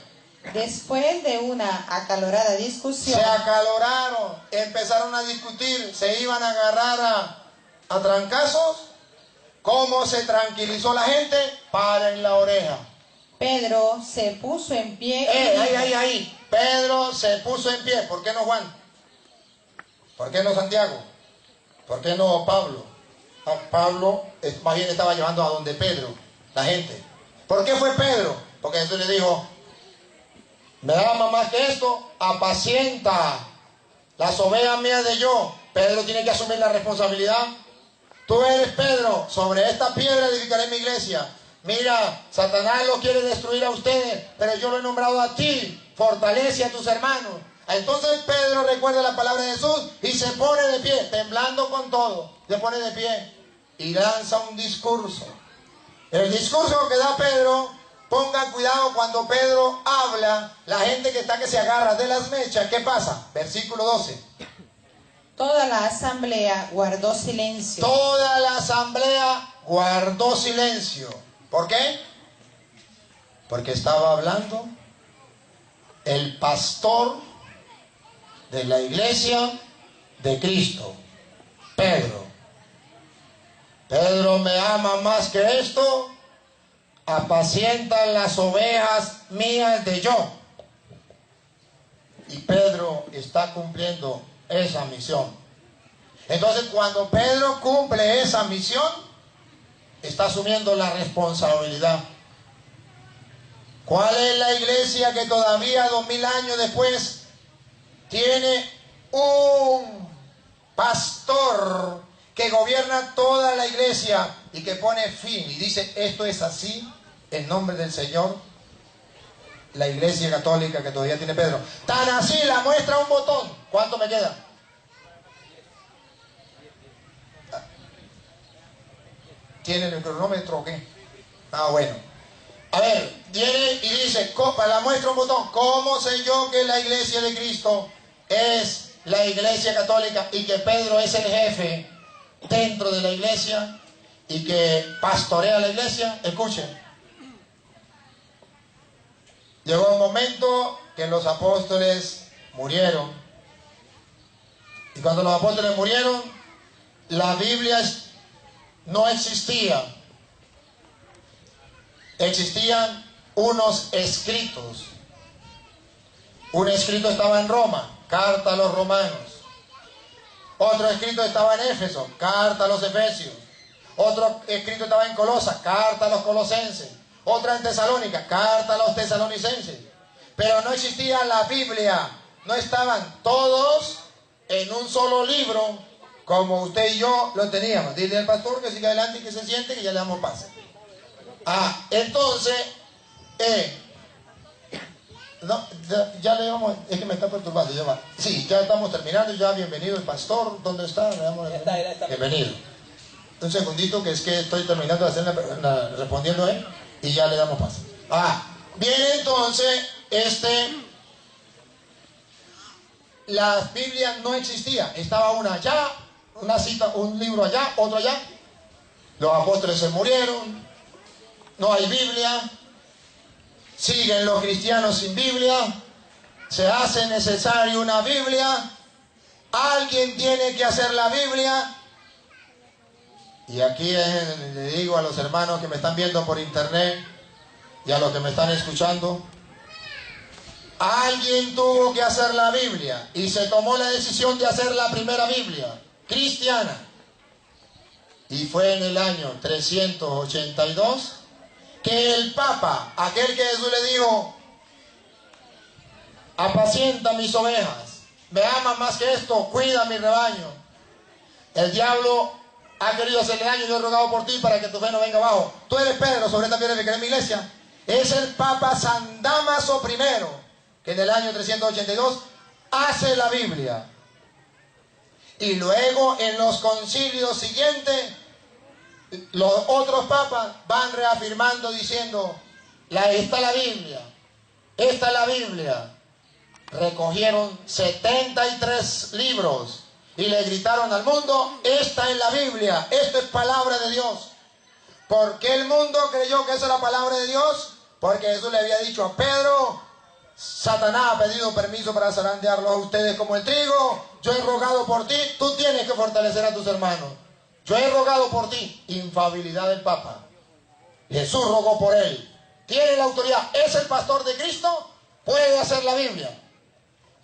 Speaker 4: Después de una acalorada discusión,
Speaker 1: Se acaloraron, empezaron a discutir, se iban a agarrar a trancazos. ¿Cómo se tranquilizó la gente? Paren la oreja.
Speaker 4: Pedro se puso en pie.
Speaker 1: Ahí. Pedro se puso en pie. ¿Por qué no Juan? ¿Por qué no Santiago? ¿Por qué no Pablo? Pablo más bien estaba llevando a donde Pedro, la gente. ¿Por qué fue Pedro? Porque Jesús le dijo: me ama más que esto, apacienta las ovejas mías de yo. Pedro tiene que asumir la responsabilidad. Tú eres Pedro, sobre esta piedra edificaré mi iglesia. Mira, Satanás lo quiere destruir a ustedes, pero yo lo he nombrado a ti. Fortalece a tus hermanos. Entonces Pedro recuerda la palabra de Jesús y se pone de pie, temblando con todo. Se pone de pie y lanza un discurso. El discurso que da Pedro, pongan cuidado cuando Pedro habla, la gente que está que se agarra de las mechas, ¿qué pasa? Versículo 12.
Speaker 4: Toda la asamblea guardó silencio.
Speaker 1: Toda la asamblea guardó silencio. ¿Por qué? Porque estaba hablando el pastor de la iglesia de Cristo, Pedro. Pedro me ama más que esto, apacienta las ovejas mías de yo. Y Pedro está cumpliendo esa misión. Entonces, cuando Pedro cumple esa misión, está asumiendo la responsabilidad. ¿Cuál es la iglesia que todavía 2000 años después tiene un pastor que gobierna toda la iglesia y que pone fin y dice: esto es así en nombre del Señor? La iglesia católica que todavía tiene Pedro. Tan así, la muestra un botón. ¿Cuánto me queda? ¿Tienen el cronómetro o qué? Bueno. A ver, viene y dice, la muestra un botón. ¿Cómo sé yo que la iglesia de Cristo es la iglesia católica y que Pedro es el jefe dentro de la iglesia y que pastorea la iglesia? Escuchen. Llegó un momento que los apóstoles murieron. Y cuando los apóstoles murieron, la Biblia no existía. Existían unos escritos. Un escrito estaba en Roma, carta a los romanos. Otro escrito estaba en Éfeso, carta a los efesios. Otro escrito estaba en Colosa, carta a los colosenses. Otra en Tesalónica, carta a los tesalonicenses. Pero no existía la Biblia. No estaban todos en un solo libro, como usted y yo lo teníamos. Dile al pastor que siga adelante y que se siente, que ya le damos pase. Entonces, no, ya le damos, es que me está perturbando. Sí, ya estamos terminando, ya bienvenido el pastor. ¿Dónde está? Le damos, está. Bienvenido. Un segundito, que es que estoy terminando de hacer respondiendo y ya le damos paso. Bien, entonces, la Biblia no existía. Estaba una allá, una cita, un libro allá, otro allá. Los apóstoles se murieron. No hay Biblia. Siguen los cristianos sin Biblia. Se hace necesaria una Biblia. Alguien tiene que hacer la Biblia. Y aquí le digo a los hermanos que me están viendo por internet y a los que me están escuchando: alguien tuvo que hacer la Biblia y se tomó la decisión de hacer la primera Biblia cristiana. Y fue en el año 382 que el Papa, aquel que Jesús le dijo: apacienta mis ovejas, me ama más que esto, cuida mi rebaño. El diablo ha querido hacerle daño y yo he rogado por ti para que tu fe no venga abajo. Tú eres Pedro, sobre esta piedra edificaré mi iglesia. Es el Papa San Dámaso I, que en el año 382 hace la Biblia. Y luego en los concilios siguientes los otros papas van reafirmando diciendo, esta es la Biblia, esta es la Biblia. Recogieron 73 libros y le gritaron al mundo, esta es la Biblia, esta es palabra de Dios. ¿Por qué el mundo creyó que esa es la palabra de Dios? Porque Jesús le había dicho a Pedro, Satanás ha pedido permiso para zarandearlos a ustedes como el trigo, yo he rogado por ti, tú tienes que fortalecer a tus hermanos. Yo he rogado por ti, infalibilidad del Papa. Jesús rogó por él, tiene la autoridad, es el pastor de Cristo, puede hacer la Biblia.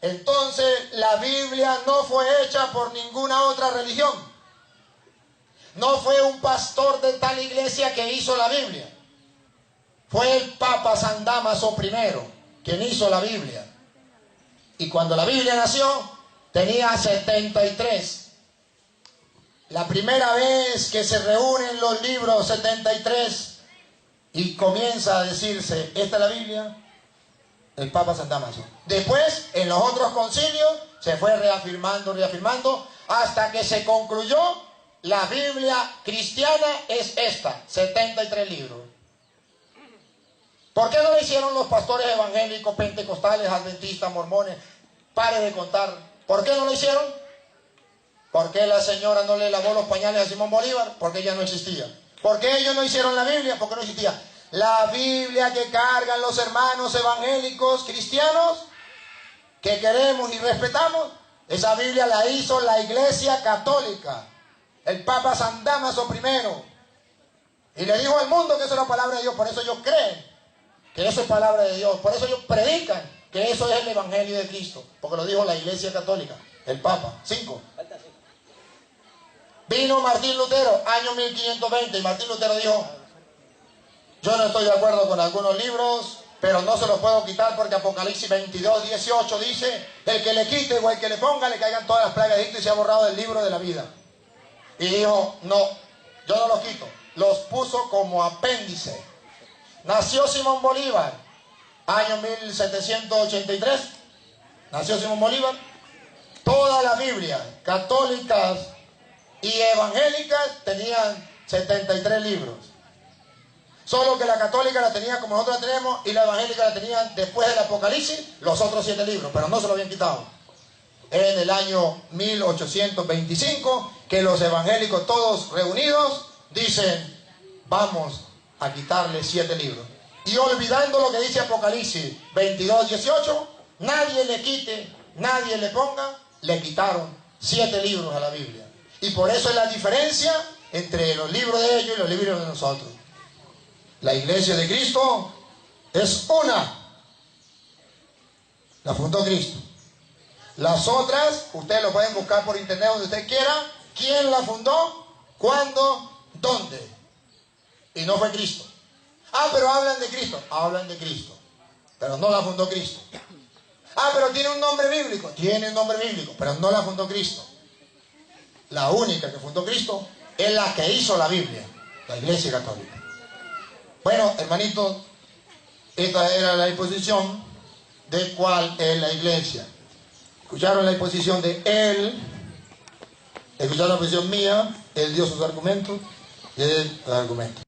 Speaker 1: Entonces la Biblia no fue hecha por ninguna otra religión. No fue un pastor de tal iglesia que hizo la Biblia. Fue el Papa San Dámaso I quien hizo la Biblia. Y cuando la Biblia nació, tenía 73. La primera vez que se reúnen los libros 73 y comienza a decirse, esta es la Biblia, el Papa San Dámaso. Después, en los otros concilios, se fue reafirmando, hasta que se concluyó, la Biblia cristiana es esta, 73 libros. ¿Por qué no lo hicieron los pastores evangélicos, pentecostales, adventistas, mormones? Pare de contar. ¿Por qué no lo hicieron? ¿Por qué la señora no le lavó los pañales a Simón Bolívar? Porque ella no existía. ¿Por qué ellos no hicieron la Biblia? Porque no existía. La Biblia que cargan los hermanos evangélicos cristianos, que queremos y respetamos, esa Biblia la hizo la Iglesia Católica, el Papa San Dámaso I. Y le dijo al mundo que eso es la palabra de Dios, por eso ellos creen que eso es palabra de Dios, por eso ellos predican que eso es el Evangelio de Cristo, porque lo dijo la Iglesia Católica, el Papa. 5. Vino Martín Lutero, año 1520, y Martín Lutero dijo, yo no estoy de acuerdo con algunos libros, pero no se los puedo quitar porque Apocalipsis 22, 18 dice, el que le quite o el que le ponga le caigan todas las plagas de Egipto y se ha borrado del libro de la vida. Y dijo, no, yo no los quito, los puso como apéndice. Nació Simón Bolívar, año 1783, nació Simón Bolívar. Toda la Biblia, católicas y evangélicas, tenían 73 libros. Solo que la católica la tenía como nosotros la tenemos y la evangélica la tenían después del Apocalipsis, los otros 7 libros, pero no se lo habían quitado. En el año 1825, que los evangélicos todos reunidos dicen, vamos a quitarle 7 libros. Y olvidando lo que dice Apocalipsis 22, 18, nadie le quite, nadie le ponga, le quitaron 7 libros a la Biblia. Y por eso es la diferencia entre los libros de ellos y los libros de nosotros. La Iglesia de Cristo es una. La fundó Cristo. Las otras, ustedes lo pueden buscar por internet donde usted quiera. ¿Quién la fundó? ¿Cuándo? ¿Dónde? Y no fue Cristo. Ah, pero hablan de Cristo. Hablan de Cristo. Pero no la fundó Cristo. Ah, pero tiene un nombre bíblico. Tiene un nombre bíblico, pero no la fundó Cristo. La única que fundó Cristo es la que hizo la Biblia, la Iglesia Católica. Bueno, hermanitos, esta era la exposición de cuál es la Iglesia. Escucharon la exposición de él, escucharon la exposición mía, él dio sus argumentos y él los argumentos.